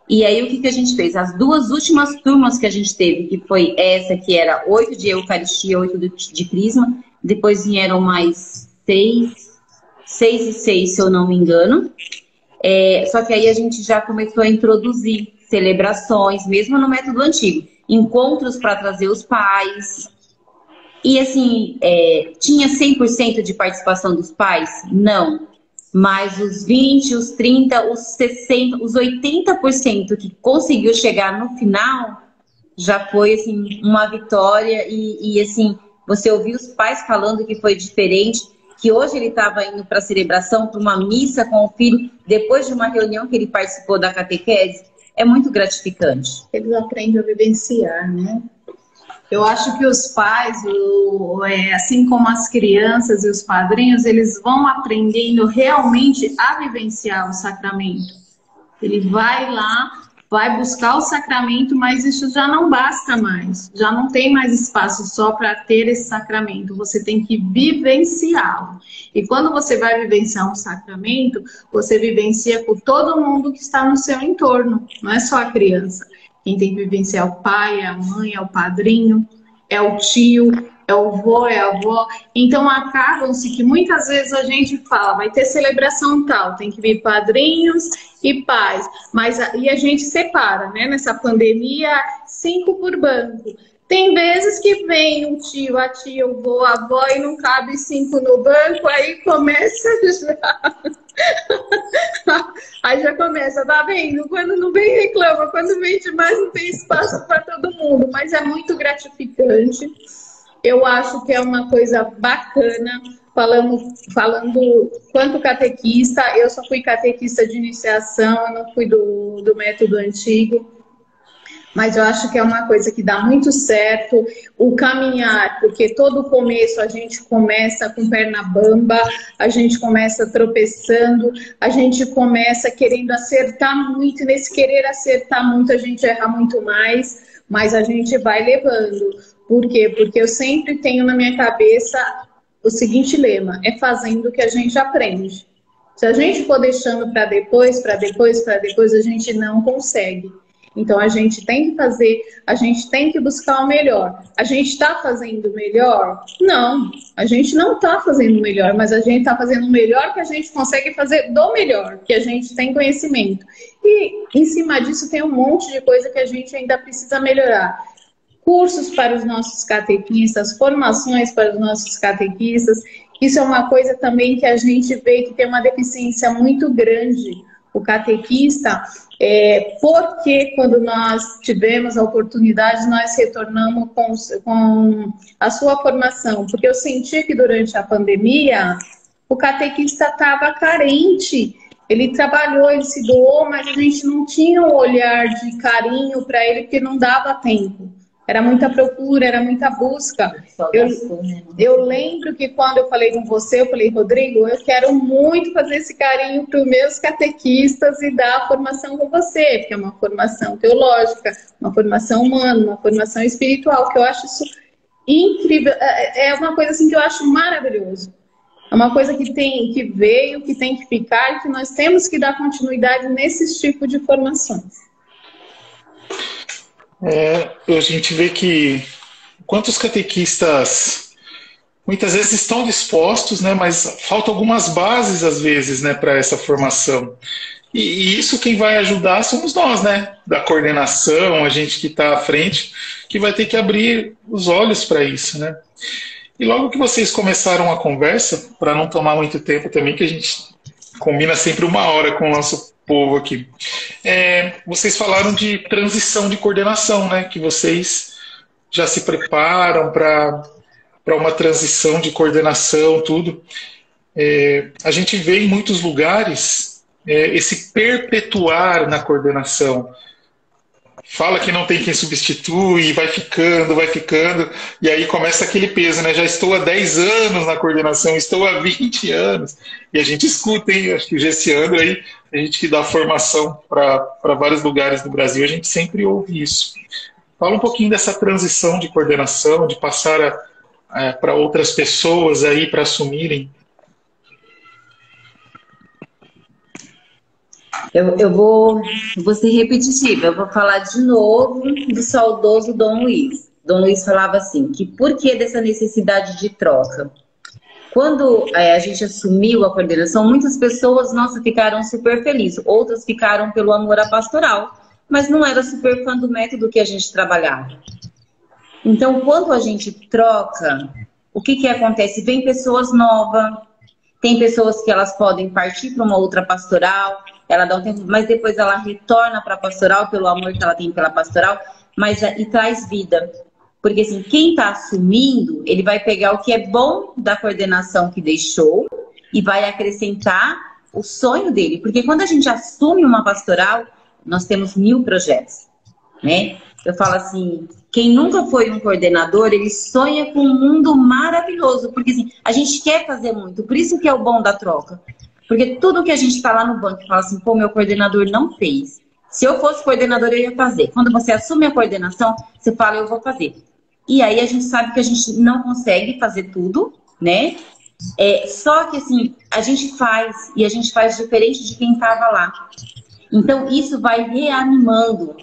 E aí, o que a gente fez? As 2 últimas turmas que a gente teve, que foi essa, que era 8 de Eucaristia, 8 de Crisma, depois vieram mais 6 e 6, se eu não me engano. Só que aí a gente já começou a introduzir celebrações, mesmo no método antigo. Encontros para trazer os pais. E assim, tinha 100% de participação dos pais? Não. Mas os 20, os 30, os 60, os 80% que conseguiu chegar no final já foi assim, uma vitória. E assim, você ouviu os pais falando que foi diferente, que hoje ele estava indo para a celebração, para uma missa com o filho, depois de uma reunião que ele participou da catequese. É muito gratificante. Eles aprendem a vivenciar, né? Eu acho que os pais, assim como as crianças e os padrinhos, eles vão aprendendo realmente a vivenciar o sacramento. Ele vai lá, vai buscar o sacramento, mas isso já não basta mais. Já não tem mais espaço só para ter esse sacramento. Você tem que vivenciá-lo. E quando você vai vivenciar um sacramento, você vivencia com todo mundo que está no seu entorno. Não é só a criança. Quem tem que vivenciar é o pai, é a mãe, é o padrinho, é o tio, é o vô, é a avó. Então acabam-se que muitas vezes a gente fala, vai ter celebração tal, tem que vir padrinhos e pais. E a gente separa, né? Nessa pandemia, 5 por banco. Tem vezes que vem um tio, a tia, o vô, a avó e não cabe 5 no banco, aí começa já... Aí já começa, tá vendo? Quando não vem reclama, quando vem demais não tem espaço para todo mundo, mas é muito gratificante. Eu acho que é uma coisa bacana, falando quanto catequista, eu só fui catequista de iniciação, eu não fui do método antigo. Mas eu acho que é uma coisa que dá muito certo, o caminhar, porque todo começo a gente começa com perna bamba, a gente começa tropeçando, a gente começa querendo acertar muito, e nesse querer acertar muito a gente erra muito mais, mas a gente vai levando. Por quê? Porque eu sempre tenho na minha cabeça o seguinte lema, é fazendo que a gente aprende. Se a gente for deixando para depois, a gente não consegue. Então, a gente tem que fazer, a gente tem que buscar o melhor. A gente está fazendo o melhor? Não, a gente não está fazendo o melhor, mas a gente está fazendo o melhor que a gente consegue fazer do melhor, que a gente tem conhecimento. E, em cima disso, tem um monte de coisa que a gente ainda precisa melhorar. Cursos para os nossos catequistas, formações para os nossos catequistas. Isso é uma coisa também que a gente vê que tem uma deficiência muito grande. O catequista... porque quando nós tivemos a oportunidade, nós retornamos com a sua formação, porque eu senti que durante a pandemia o catequista estava carente, ele trabalhou, ele se doou, mas a gente não tinha um olhar de carinho para ele, porque não dava tempo. Era muita procura, era muita busca. Eu lembro que quando eu falei com você, eu falei, Rodrigo, eu quero muito fazer esse carinho para os meus catequistas e dar a formação com você, porque é uma formação teológica, uma formação humana, uma formação espiritual, que eu acho isso incrível. É uma coisa assim que eu acho maravilhoso. É uma coisa que veio, que tem que ficar e que nós temos que dar continuidade nesse tipo de formações. A gente vê que quantos catequistas muitas vezes estão dispostos, né, mas faltam algumas bases às vezes, né, para essa formação. E isso quem vai ajudar somos nós, né, da coordenação, a gente que está à frente, que vai ter que abrir os olhos para isso, né. E logo que vocês começaram a conversa, para não tomar muito tempo também, que a gente combina sempre 1 hora com o nosso povo aqui, vocês falaram de transição de coordenação, né, que vocês já se preparam para uma transição de coordenação, tudo. A gente vê em muitos lugares esse perpetuar na coordenação. Fala que não tem quem substitui, vai ficando, e aí começa aquele peso, né? Já estou há 10 anos na coordenação, estou há 20 anos. E a gente escuta, hein? Acho que o Gessiandro aí, a gente que dá formação para vários lugares do Brasil, a gente sempre ouve isso. Fala um pouquinho dessa transição de coordenação, de passar para outras pessoas aí para assumirem. Eu vou ser repetitiva, eu vou falar de novo do saudoso Dom Luiz. Dom Luiz falava assim, que por que dessa necessidade de troca? Quando a gente assumiu a coordenação, muitas pessoas, nossa, ficaram super felizes, outras ficaram pelo amor à pastoral, mas não era super fã do método que a gente trabalhava. Então, quando a gente troca, o que acontece? Vem pessoas novas, tem pessoas que elas podem partir para uma outra pastoral, ela dá um tempo, mas depois ela retorna para a pastoral pelo amor que ela tem pela pastoral, e traz vida. Porque assim, quem está assumindo, ele vai pegar o que é bom da coordenação que deixou e vai acrescentar o sonho dele. Porque quando a gente assume uma pastoral, nós temos 1000 projetos, né? Eu falo assim, quem nunca foi um coordenador, ele sonha com um mundo maravilhoso. Porque assim, a gente quer fazer muito, por isso que é o bom da troca. Porque tudo que a gente está lá no banco, fala assim, pô, meu coordenador não fez. Se eu fosse coordenador, eu ia fazer. Quando você assume a coordenação, você fala, eu vou fazer. E aí a gente sabe que a gente não consegue fazer tudo, né? Só que assim, a gente faz, e a gente faz diferente de quem estava lá. Então isso vai reanimando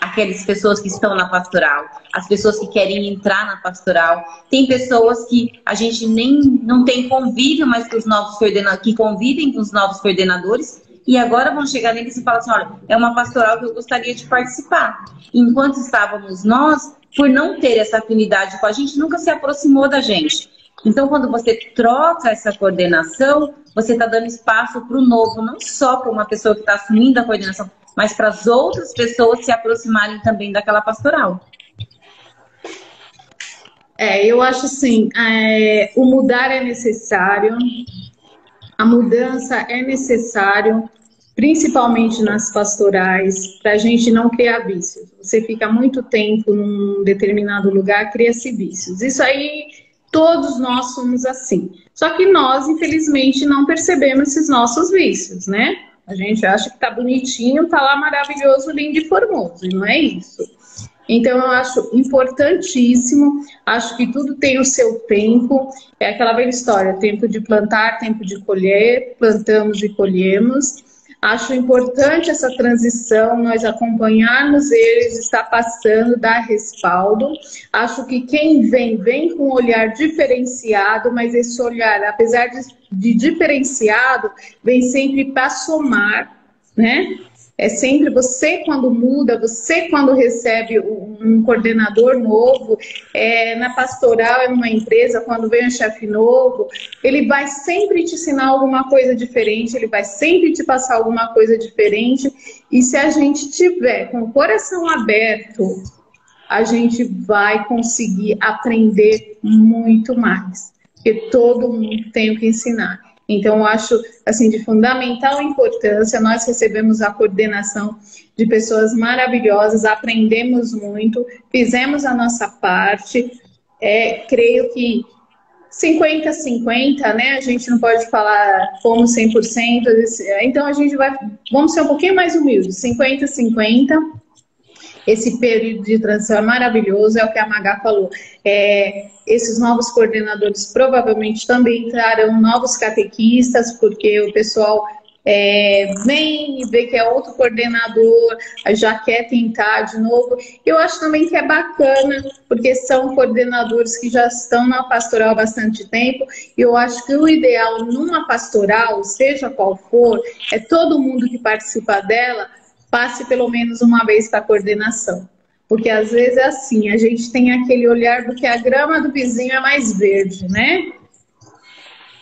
aquelas pessoas que estão na pastoral, as pessoas que querem entrar na pastoral. Tem pessoas que a gente não tem convívio, mas que os novos que convivem com os novos coordenadores, e agora vão chegar neles e falar assim, olha, é uma pastoral que eu gostaria de participar. Enquanto estávamos nós, por não ter essa afinidade com a gente, nunca se aproximou da gente. Então, quando você troca essa coordenação, você está dando espaço para o novo, não só para uma pessoa que está assumindo a coordenação, mas para as outras pessoas se aproximarem também daquela pastoral. Eu acho assim, o mudar é necessário, a mudança é necessário, principalmente nas pastorais, para a gente não criar vícios. Você fica muito tempo num determinado lugar, cria-se vícios. Isso aí, todos nós somos assim. Só que nós, infelizmente, não percebemos esses nossos vícios, né? A gente acha que tá bonitinho, tá lá maravilhoso, lindo e formoso, e não é isso. Então, eu acho importantíssimo, acho que tudo tem o seu tempo, é aquela velha história, tempo de plantar, tempo de colher, plantamos e colhemos. Acho importante essa transição, nós acompanharmos eles, estar passando, dar respaldo. Acho que quem vem com um olhar diferenciado, mas esse olhar, apesar de diferenciado, vem sempre para somar, né? É sempre você quando muda, você quando recebe um coordenador novo, na pastoral, numa empresa, quando vem um chefe novo, ele vai sempre te ensinar alguma coisa diferente, ele vai sempre te passar alguma coisa diferente, e se a gente tiver com o coração aberto, a gente vai conseguir aprender muito mais, porque todo mundo tem o que ensinar. Então, eu acho assim, de fundamental importância, nós recebemos a coordenação de pessoas maravilhosas, aprendemos muito, fizemos a nossa parte, creio que 50-50, né? A gente não pode falar como 100%, então a gente vamos ser um pouquinho mais humildes, 50-50, esse período de transição é maravilhoso, é o que a Magá falou. Esses novos coordenadores provavelmente também trarão novos catequistas, porque o pessoal vem e vê que é outro coordenador, já quer tentar de novo. Eu acho também que é bacana, porque são coordenadores que já estão na pastoral há bastante tempo, e eu acho que o ideal numa pastoral, seja qual for, é todo mundo que participa dela passe pelo menos uma vez para a coordenação. Porque às vezes é assim, a gente tem aquele olhar do que a grama do vizinho é mais verde, né?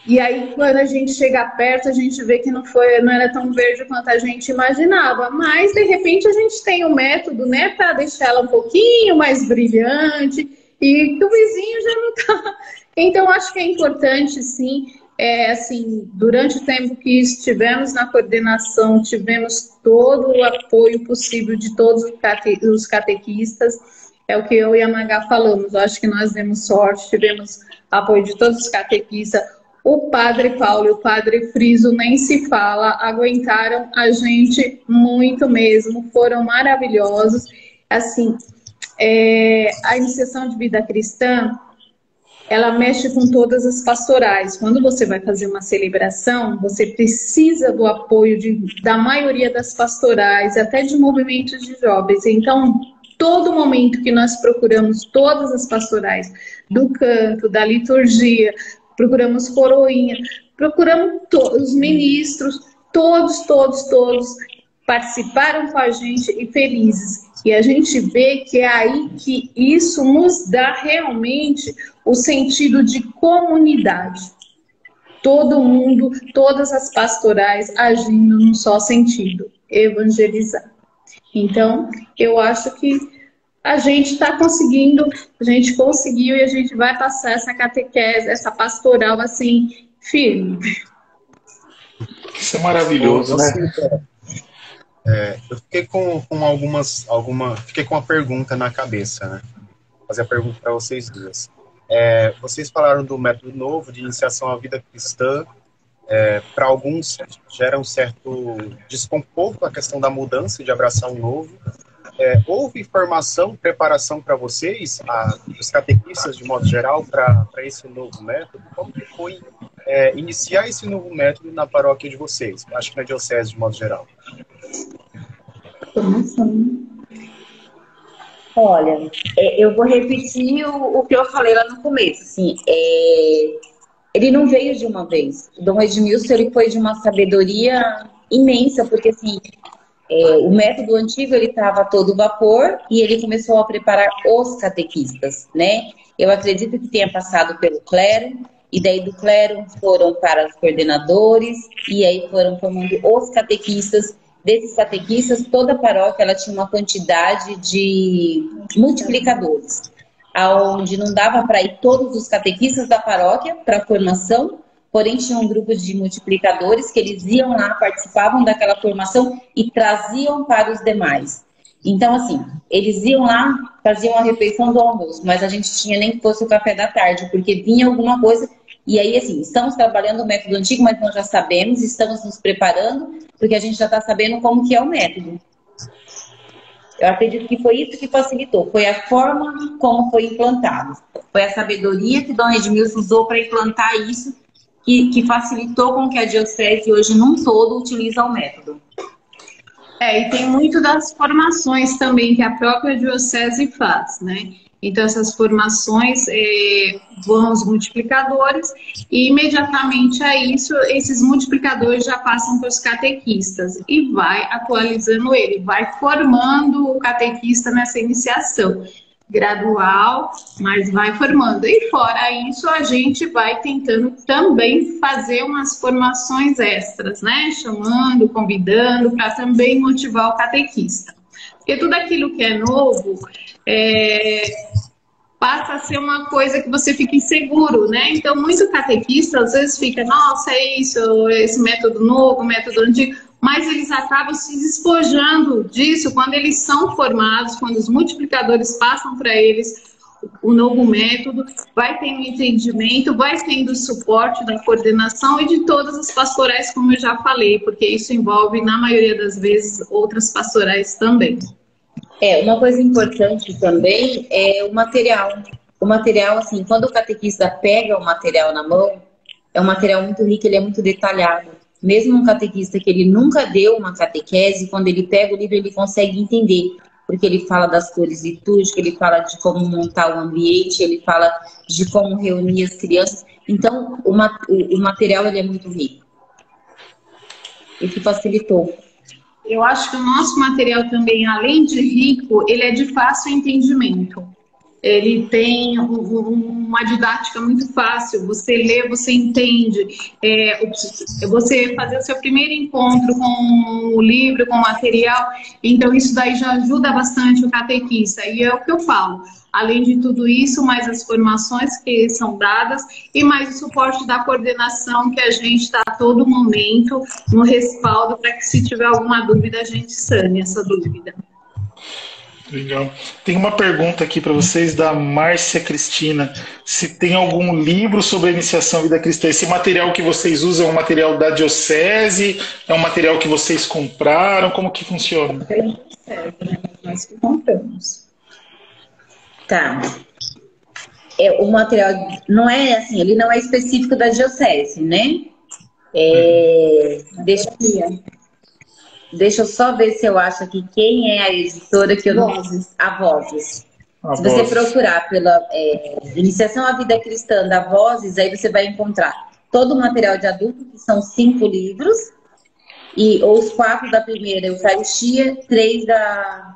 E aí, quando a gente chega perto, a gente vê que não era tão verde quanto a gente imaginava. Mas, de repente, a gente tem um método, né, para deixar ela um pouquinho mais brilhante e que o vizinho já não está. Então, acho que é importante, sim, assim, durante o tempo que estivemos na coordenação, tivemos todo o apoio possível de todos os catequistas. É o que eu e a Magá falamos. Eu acho que nós demos sorte, tivemos apoio de todos os catequistas. O padre Paulo e o padre Friso nem se fala, aguentaram a gente muito mesmo, foram maravilhosos. Assim, a iniciação de vida cristã, ela mexe com todas as pastorais. Quando você vai fazer uma celebração, você precisa do apoio da maioria das pastorais, até de movimentos de jovens. Então, todo momento que nós procuramos todas as pastorais, do canto, da liturgia, procuramos coroinha, procuramos os ministros, todos participaram com a gente e felizes. E a gente vê que é aí que isso nos dá realmente o sentido de comunidade. Todo mundo, todas as pastorais agindo num só sentido, evangelizar. Então, eu acho que a gente está conseguindo, a gente conseguiu e a gente vai passar essa catequese, essa pastoral assim, firme. Isso é maravilhoso, né? Eu fiquei fiquei com uma pergunta na cabeça, né? Vou fazer a pergunta para vocês duas. Vocês falaram do método novo de iniciação à vida cristã. Para alguns gera um certo desconforto a questão da mudança, de abraçar um novo. Houve formação, preparação para vocês, os catequistas de modo geral, para esse novo método? Como que foi iniciar esse novo método na paróquia de vocês? Acho que na diocese de modo geral. Olha, eu vou repetir o que eu falei lá no começo. Assim, ele não veio de uma vez. O Dom Edmilson, ele foi de uma sabedoria imensa, porque assim, o método antigo ele estava a todo vapor e ele começou a preparar os catequistas, né? Eu acredito que tenha passado pelo clero, e daí do clero foram para os coordenadores, e aí foram formando os catequistas. Desses catequistas, toda a paróquia ela tinha uma quantidade de multiplicadores, onde não dava para ir todos os catequistas da paróquia para a formação, porém tinha um grupo de multiplicadores que eles iam lá, participavam daquela formação e traziam para os demais. Então, assim, eles iam lá, faziam a refeição do almoço, mas a gente tinha nem que fosse o café da tarde, porque vinha alguma coisa. E aí, assim, estamos trabalhando o método antigo, mas nós já sabemos, estamos nos preparando, porque a gente já está sabendo como que é o método. Eu acredito que foi isso que facilitou, foi a forma como foi implantado. Foi a sabedoria que Dom Edmilson usou para implantar isso, que facilitou com que a diocese hoje, num todo, utiliza o método. E tem muito das formações também que a própria diocese faz, né? Então, essas formações vão os multiplicadores e, imediatamente a isso, esses multiplicadores já passam para os catequistas e vai atualizando ele, vai formando o catequista nessa iniciação gradual, mas vai formando. E fora isso, a gente vai tentando também fazer umas formações extras, né? Chamando, convidando, para também motivar o catequista. Porque tudo aquilo que é novo passa a ser uma coisa que você fica inseguro, né? Então, muito catequista às vezes fica, nossa, é isso, esse método novo, método antigo, mas eles acabam se despojando disso quando eles são formados, quando os multiplicadores passam para eles o novo método, vai tendo entendimento, vai tendo suporte da coordenação e de todas as pastorais, como eu já falei, porque isso envolve, na maioria das vezes, outras pastorais também. Uma coisa importante também é o material. O material, assim, quando o catequista pega o material na mão, é um material muito rico, ele é muito detalhado. Mesmo um catequista que ele nunca deu uma catequese, quando ele pega o livro, ele consegue entender. Porque ele fala das cores litúrgicas, ele fala de como montar o ambiente, ele fala de como reunir as crianças. Então, o material ele é muito rico. Isso facilitou. Eu acho que o nosso material também, além de rico, ele é de fácil entendimento. Ele tem uma didática muito fácil. Você lê, você entende. Você fazer o seu primeiro encontro com o livro, com o material. Então, isso daí já ajuda bastante o catequista. E é o que eu falo. Além de tudo isso, mais as formações que são dadas e mais o suporte da coordenação que a gente está a todo momento no respaldo para que, se tiver alguma dúvida, a gente sane essa dúvida. Legal. Tem uma pergunta aqui para vocês da Márcia Cristina. Se tem algum livro sobre a iniciação à vida cristã? Esse material que vocês usam é um material da diocese? É um material que vocês compraram? Como que funciona? Nós que compramos. Tá. O material não é assim, ele não é específico diocese, né? Deixa eu só ver se eu acho aqui quem é a editora que eu não... A Vozes. Se você procurar pela Iniciação à Vida Cristã da Vozes, aí você vai encontrar todo o material de adulto, que são 5 livros, ou os 4 da primeira Eucaristia, 3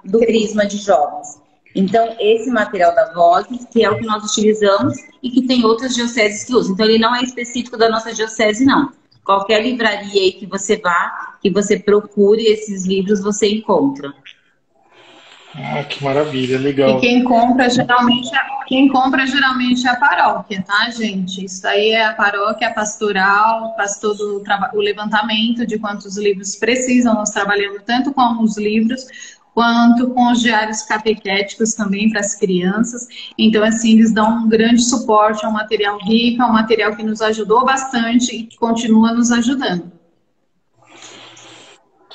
do Crisma de Jovens. Então, esse material da Vozes, que é o que nós utilizamos e que tem outras dioceses que usam. Então, ele não é específico da nossa diocese, não. Qualquer livraria aí que você vá, que você procure esses livros, você encontra. Ah, que maravilha, legal. E quem compra geralmente é a paróquia, tá, gente? Isso aí é a paróquia, a pastoral, faz todo o levantamento de quantos livros precisam. Nós trabalhamos tanto com os livros quanto com os diários catequéticos também para as crianças. Então, assim, eles dão um grande suporte, é um material rico, é um material que nos ajudou bastante e que continua nos ajudando.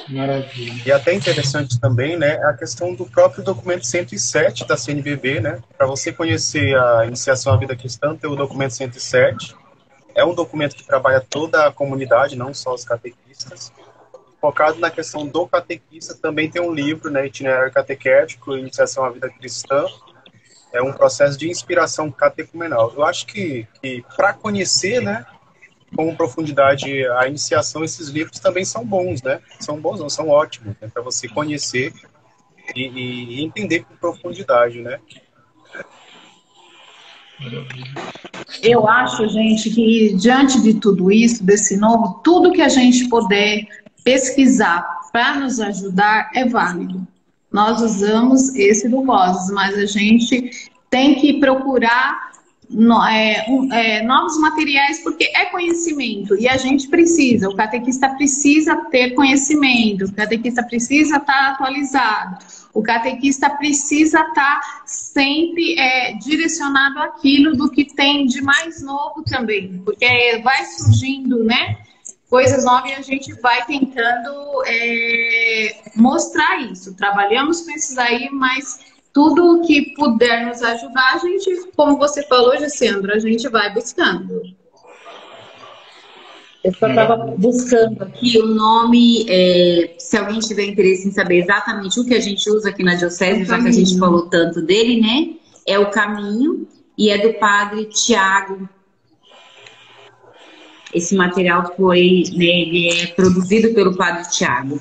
Maravilha. E até interessante também, né, a questão do próprio documento 107 da CNBB, né, para você conhecer a iniciação à vida cristã, tem o documento 107. É um documento que trabalha toda a comunidade, não só os catequistas. Focado na questão do catequista, também tem um livro, né, Itinerário Catequético, Iniciação à Vida Cristã. É um processo de inspiração catecumenal. Eu acho que para conhecer, né, com profundidade a iniciação, esses livros também são bons, né? São bons, não, são ótimos, né, para você conhecer e entender com profundidade, né? Eu acho, gente, que diante de tudo isso, desse novo, tudo que a gente puder pesquisar para nos ajudar é válido. Nós usamos esse do Vozes, mas a gente tem que procurar novos materiais, porque é conhecimento e a gente precisa, o catequista precisa ter conhecimento, o catequista precisa estar atualizado, o catequista precisa estar sempre direcionado àquilo do que tem de mais novo também, porque vai surgindo, né, coisas novas e a gente vai tentando mostrar isso. Trabalhamos com esses aí, mas tudo que puder nos ajudar, a gente, como você falou, Gessandra, a gente vai buscando. Eu só estava buscando aqui o nome, se alguém tiver interesse em saber exatamente o que a gente usa aqui na Diocese, já que a gente falou tanto dele, né? É o Caminho e é do Padre Tiago. Esse material foi, né, ele é produzido pelo Padre Tiago.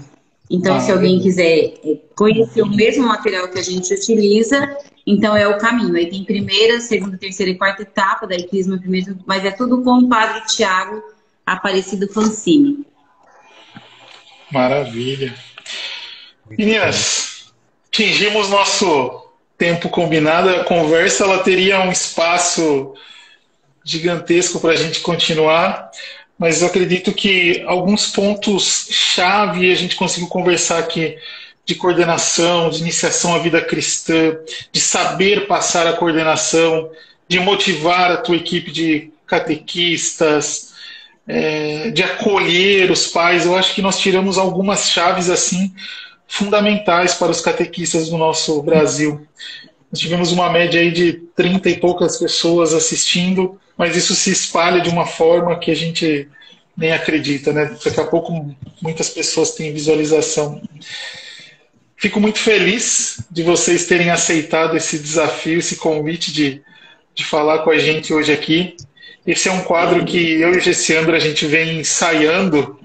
Então, se alguém quiser conhecer o mesmo material que a gente utiliza, então é o Caminho. Aí tem primeira, segunda, terceira e quarta etapa, daí Crisma primeiro, mas é tudo com o Padre Tiago Aparecido Francini. Maravilha. Meninas, atingimos nosso tempo combinado. A conversa ela teria um espaço gigantesco para a gente continuar, mas eu acredito que alguns pontos-chave a gente conseguiu conversar aqui de coordenação, de iniciação à vida cristã, de saber passar a coordenação, de motivar a tua equipe de catequistas, de acolher os pais. Eu acho que nós tiramos algumas chaves assim fundamentais para os catequistas do nosso Brasil. Nós tivemos uma média aí de 30 e poucas pessoas assistindo, mas isso se espalha de uma forma que a gente nem acredita, né? Daqui a pouco muitas pessoas têm visualização. Fico muito feliz de vocês terem aceitado esse desafio, esse convite de falar com a gente hoje aqui. Esse é um quadro que eu e o Gessiandro a gente vem ensaiando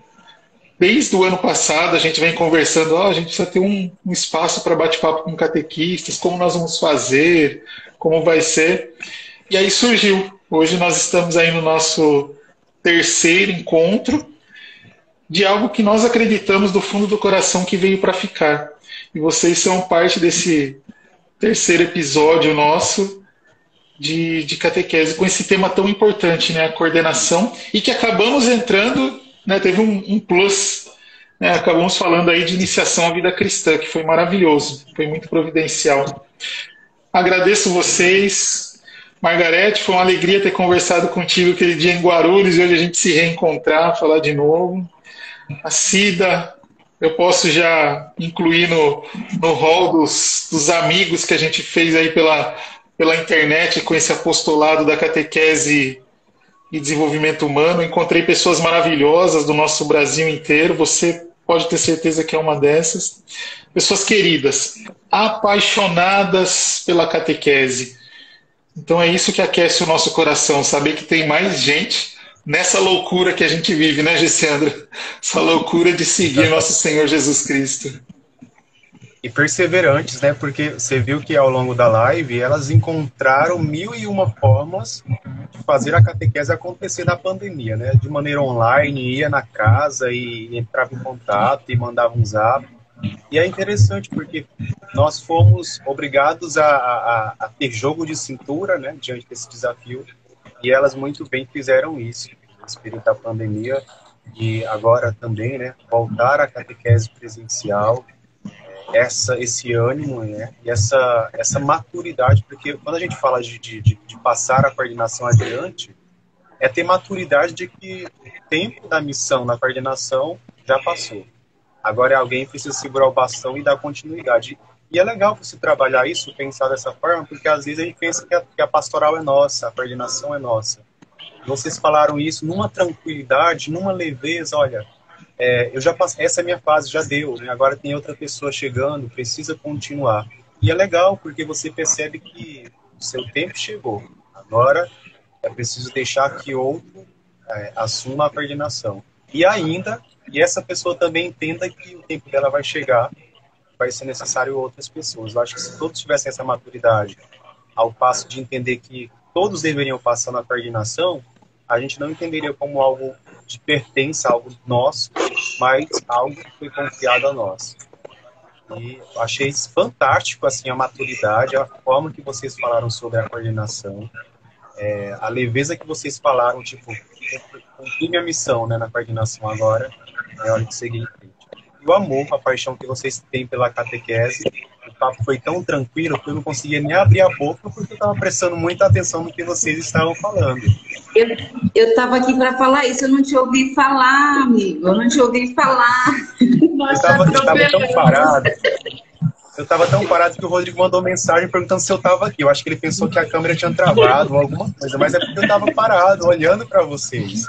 desde o ano passado. A gente vem conversando, a gente precisa ter um espaço para bate-papo com catequistas, como nós vamos fazer, como vai ser. E aí surgiu. Hoje nós estamos aí no nosso terceiro encontro de algo que nós acreditamos do fundo do coração que veio para ficar. E vocês são parte desse terceiro episódio nosso de catequese, com esse tema tão importante, né, a coordenação, e que acabamos entrando, né, teve um plus, né, acabamos falando aí de iniciação à vida cristã, que foi maravilhoso, foi muito providencial. Agradeço vocês. Margarete, foi uma alegria ter conversado contigo aquele dia em Guarulhos, e hoje a gente se reencontrar, falar de novo. A Cida, eu posso já incluir no hall dos amigos que a gente fez aí pela internet, com esse apostolado da catequese e desenvolvimento humano. Encontrei pessoas maravilhosas do nosso Brasil inteiro, você pode ter certeza que é uma dessas. Pessoas queridas, apaixonadas pela catequese. Então é isso que aquece o nosso coração, saber que tem mais gente nessa loucura que a gente vive, né, Gessiandro? Essa loucura de seguir nosso Senhor Jesus Cristo. E perseverantes, né? Porque você viu que ao longo da live elas encontraram 1001 formas de fazer a catequese acontecer na pandemia, né? De maneira online, ia na casa e entrava em contato e mandava um zap. E é interessante porque nós fomos obrigados a ter jogo de cintura, né? Diante desse desafio. E elas muito bem fizeram isso nesse período da pandemia. E agora também, né? Voltar à catequese presencial. Esse ânimo, né, e essa maturidade, porque quando a gente fala de passar a coordenação adiante, é ter maturidade de que o tempo da missão na coordenação já passou. Agora alguém precisa segurar o bastão e dar continuidade. E é legal você trabalhar isso, pensar dessa forma, porque às vezes a gente pensa que a pastoral é nossa, a coordenação é nossa. Vocês falaram isso numa tranquilidade, numa leveza, olha... eu já passei, essa é a minha fase, já deu, né? Agora tem outra pessoa chegando, precisa continuar. E é legal porque você percebe que o seu tempo chegou. Agora é preciso deixar que outro assuma a coordenação. E essa pessoa também entenda que o tempo dela vai chegar, vai ser necessário outras pessoas. Eu acho que se todos tivessem essa maturidade, ao passo de entender que todos deveriam passar na coordenação, a gente não entenderia como algo de pertença, algo nosso, mas algo que foi confiado a nós. E eu achei fantástico assim, a maturidade, a forma que vocês falaram sobre a coordenação, a leveza que vocês falaram, tipo, cumprir minha missão, né, na coordenação agora, é hora de seguir em frente. E o amor, a paixão que vocês têm pela catequese, o papo foi tão tranquilo que eu não conseguia nem abrir a boca porque eu estava prestando muita atenção no que vocês estavam falando. Eu estava aqui para falar isso, eu não te ouvi falar, amigo, eu não te ouvi falar. Eu estava tão parado que o Rodrigo mandou mensagem perguntando se eu estava aqui. Eu acho que ele pensou que a câmera tinha travado ou alguma coisa, mas é porque eu estava parado, olhando para vocês.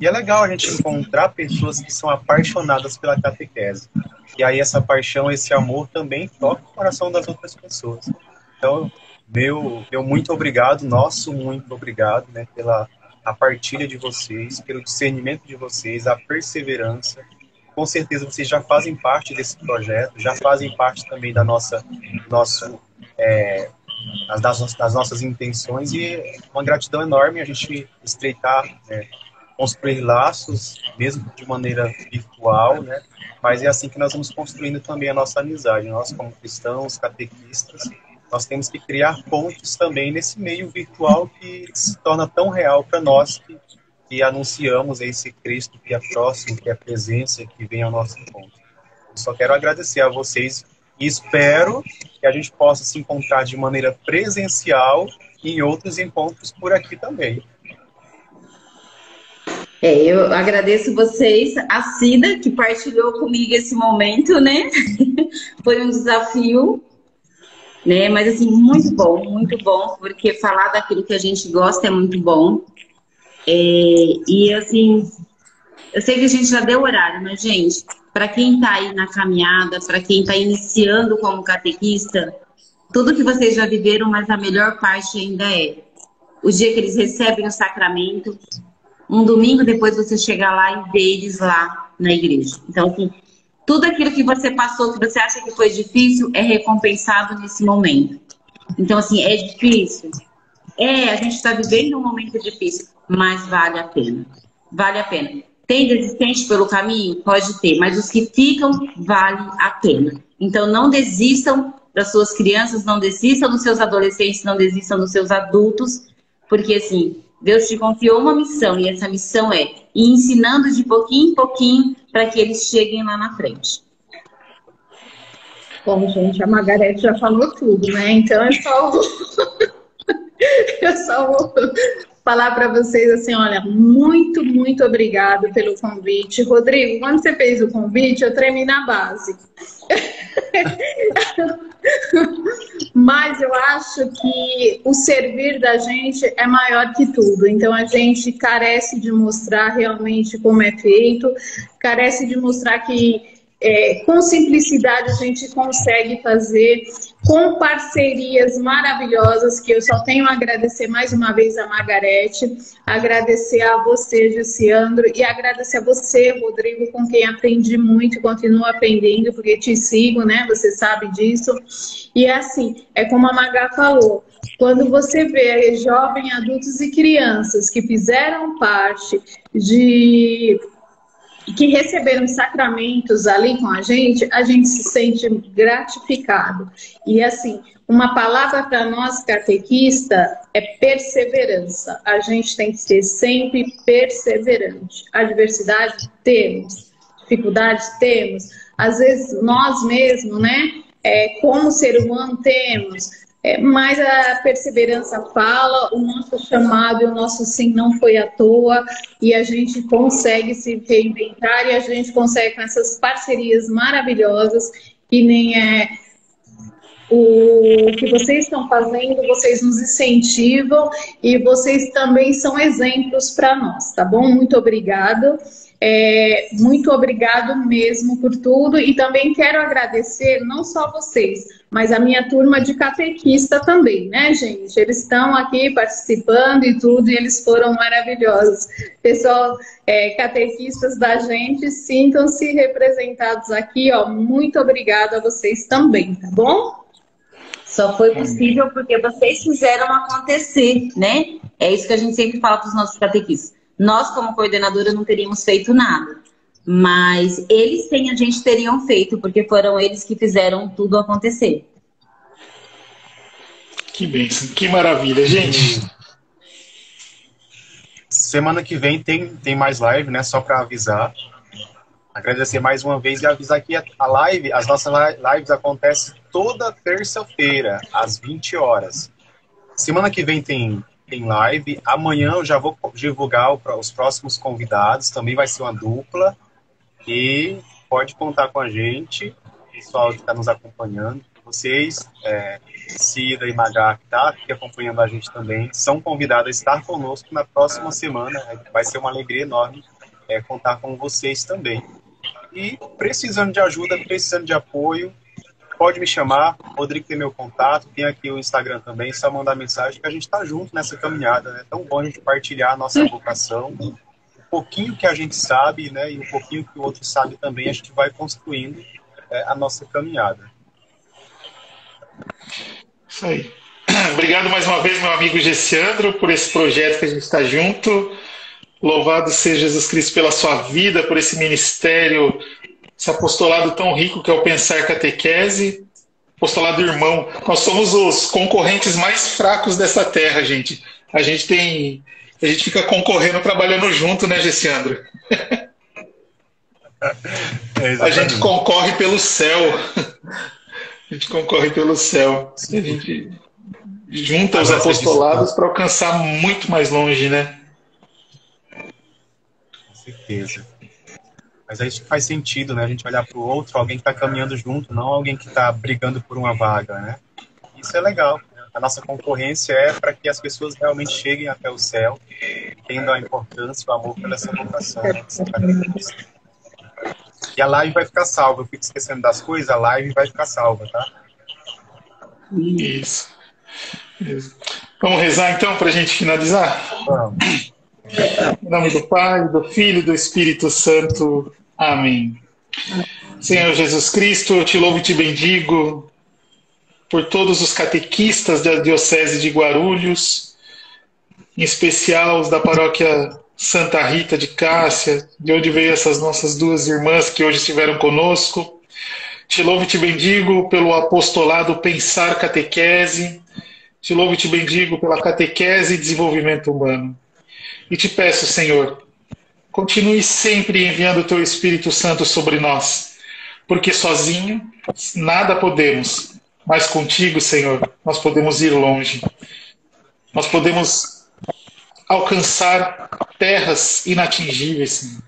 E é legal a gente encontrar pessoas que são apaixonadas pela catequese. E aí essa paixão, esse amor também toca o coração das outras pessoas. Então, meu muito obrigado, nosso muito obrigado, né, pela a partilha de vocês, pelo discernimento de vocês, a perseverança. Com certeza vocês já fazem parte desse projeto, já fazem parte também das nossas intenções, e uma gratidão enorme a gente estreitar, construir laços, mesmo de maneira virtual, né? Mas é assim que nós vamos construindo também a nossa amizade. Nós, como cristãos, catequistas, nós temos que criar pontes também nesse meio virtual que se torna tão real para nós que anunciamos esse Cristo que é próximo, que é presença, que vem ao nosso encontro. Eu só quero agradecer a vocês e espero que a gente possa se encontrar de maneira presencial e em outros encontros por aqui também. Eu agradeço vocês, a Cida, que partilhou comigo esse momento, né? Foi um desafio, né? Mas, assim, muito bom, porque falar daquilo que a gente gosta é muito bom. E, assim, eu sei que a gente já deu horário, mas, gente, para quem está aí na caminhada, para quem está iniciando como catequista, tudo que vocês já viveram, mas a melhor parte ainda é o dia que eles recebem o sacramento, um domingo depois você chegar lá e ver eles lá na igreja. Então, assim, tudo aquilo que você passou, que você acha que foi difícil, é recompensado nesse momento. Então, assim, é difícil? A gente está vivendo um momento difícil, mas vale a pena. Vale a pena. Tem desistente pelo caminho? Pode ter, mas os que ficam, vale a pena. Então, não desistam das suas crianças, não desistam dos seus adolescentes, não desistam dos seus adultos, porque, assim, Deus te confiou uma missão, e essa missão é ir ensinando de pouquinho em pouquinho para que eles cheguem lá na frente. Bom, gente, a Margarete já falou tudo, né? Então, eu só vou falar para vocês assim, olha, muito, muito obrigado pelo convite. Rodrigo, quando você fez o convite, eu tremi na base. Mas eu acho que o servir da gente é maior que tudo. Então a gente carece de mostrar realmente como é feito, carece de mostrar que com simplicidade a gente consegue fazer, com parcerias maravilhosas, que eu só tenho a agradecer mais uma vez a Margarete, agradecer a você, Gessiandro, e agradecer a você, Rodrigo, com quem aprendi muito e continuo aprendendo, porque te sigo, né? Você sabe disso. E assim, é como a Maga falou, quando você vê jovens, adultos e crianças que fizeram parte que receberam sacramentos ali com a gente se sente gratificado. E assim, uma palavra para nós catequista é perseverança. A gente tem que ser sempre perseverante. Adversidade temos, dificuldades temos, às vezes nós mesmos, né, como ser humano temos, mas a perseverança fala, o nosso chamado e o nosso sim não foi à toa, e a gente consegue se reinventar, e a gente consegue com essas parcerias maravilhosas, que nem o que vocês estão fazendo, vocês nos incentivam, e vocês também são exemplos para nós, tá bom? Muito obrigado. Muito obrigado mesmo por tudo, e também quero agradecer não só vocês, mas a minha turma de catequista também, né, gente? Eles estão aqui participando e tudo, e eles foram maravilhosos. Pessoal, catequistas da gente, sintam-se representados aqui, ó. Muito obrigado a vocês também, tá bom? Só foi possível porque vocês fizeram acontecer, né? É isso que a gente sempre fala para os nossos catequistas. Nós, como coordenadora, não teríamos feito nada. Mas eles, sem a gente, teriam feito, porque foram eles que fizeram tudo acontecer. Que bênção, que maravilha, gente. Semana que vem tem mais live, né? Só para avisar. Agradecer mais uma vez e avisar que as nossas lives acontecem toda terça-feira, às 20 horas. Semana que vem tem live. Amanhã eu já vou divulgar os próximos convidados. Também vai ser uma dupla. E pode contar com a gente, pessoal que está nos acompanhando. Vocês, Cida e Magá, que está aqui acompanhando a gente também, são convidados a estar conosco na próxima semana. Vai ser uma alegria enorme contar com vocês também. E precisando de ajuda, precisando de apoio, pode me chamar. O Rodrigo tem meu contato, tem aqui o Instagram também, só mandar mensagem que a gente está junto nessa caminhada. É tão bom a gente partilhar a nossa vocação, um pouquinho que a gente sabe, né, e um pouquinho que o outro sabe também, a gente vai construindo a nossa caminhada. Isso aí. Obrigado mais uma vez, meu amigo Gessiandro, por esse projeto que a gente está junto. Louvado seja Jesus Cristo pela sua vida, por esse ministério, esse apostolado tão rico que é o Pensar Catequese, apostolado irmão. Nós somos os concorrentes mais fracos dessa terra, gente. A gente fica concorrendo, trabalhando junto, né, Gessiandro? A gente concorre pelo céu. A gente concorre pelo céu. A gente junta os apostolados para alcançar muito mais longe, né? certeza. Mas aí faz sentido, né? A gente olhar para o outro, alguém que está caminhando junto, não alguém que está brigando por uma vaga, né? Isso é legal. A nossa concorrência é para que as pessoas realmente cheguem até o céu, tendo a importância, o amor pela essa vocação, né? E a live vai ficar salva. Eu fico esquecendo das coisas, a live vai ficar salva, tá? Isso. Isso. Vamos rezar então para a gente finalizar? Vamos. Em nome do Pai, do Filho e do Espírito Santo. Amém. Senhor Jesus Cristo, eu te louvo e te bendigo por todos os catequistas da Diocese de Guarulhos, em especial os da paróquia Santa Rita de Cássia, de onde veio essas nossas duas irmãs que hoje estiveram conosco. Te louvo e te bendigo pelo apostolado Pensar Catequese. Te louvo e te bendigo pela catequese e desenvolvimento humano. E te peço, Senhor, continue sempre enviando o teu Espírito Santo sobre nós, porque sozinho nada podemos, mas contigo, Senhor, nós podemos ir longe. Nós podemos alcançar terras inatingíveis, Senhor.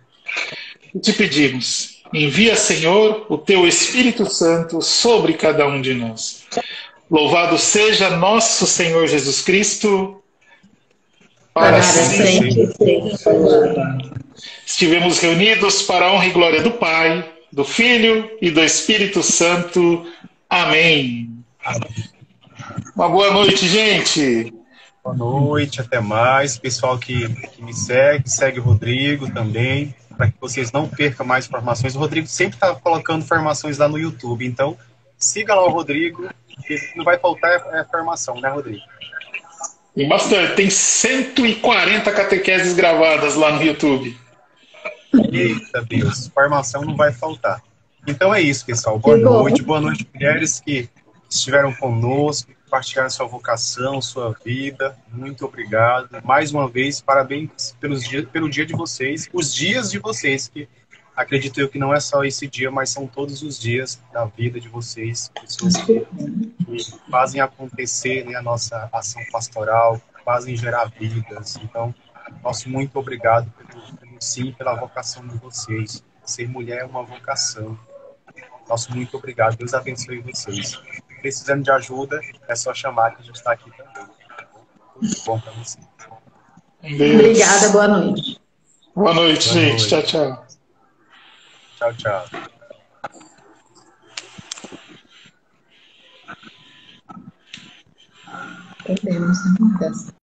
E te pedimos, envia, Senhor, o teu Espírito Santo sobre cada um de nós. Louvado seja nosso Senhor Jesus Cristo, para sempre. Estivemos reunidos para a honra e glória do Pai, do Filho e do Espírito Santo. Amém. Uma boa noite, gente. Boa noite, até mais. Pessoal que me segue o Rodrigo também, para que vocês não percam mais informações. O Rodrigo sempre está colocando informações lá no YouTube, então siga lá o Rodrigo, que não vai faltar informação, né, Rodrigo? Tem bastante, tem 140 catequeses gravadas lá no YouTube. Eita Deus, informação não vai faltar. Então é isso, pessoal. Boa noite, mulheres que estiveram conosco, compartilharam sua vocação, sua vida. Muito obrigado. Mais uma vez, parabéns pelo dia de vocês, os dias de vocês, que acredito eu que não é só esse dia, mas são todos os dias da vida de vocês, pessoas que fazem acontecer, né, a nossa ação pastoral, fazem gerar vidas. Então, nosso muito obrigado pela vocação de vocês. Ser mulher é uma vocação. Nosso muito obrigado. Deus abençoe vocês. Precisando de ajuda, é só chamar que a gente está aqui também. Tudo bom para vocês. Obrigada, boa noite. Boa noite, gente. Tchau, tchau. Tchau, tchau. Perdemos a mudança.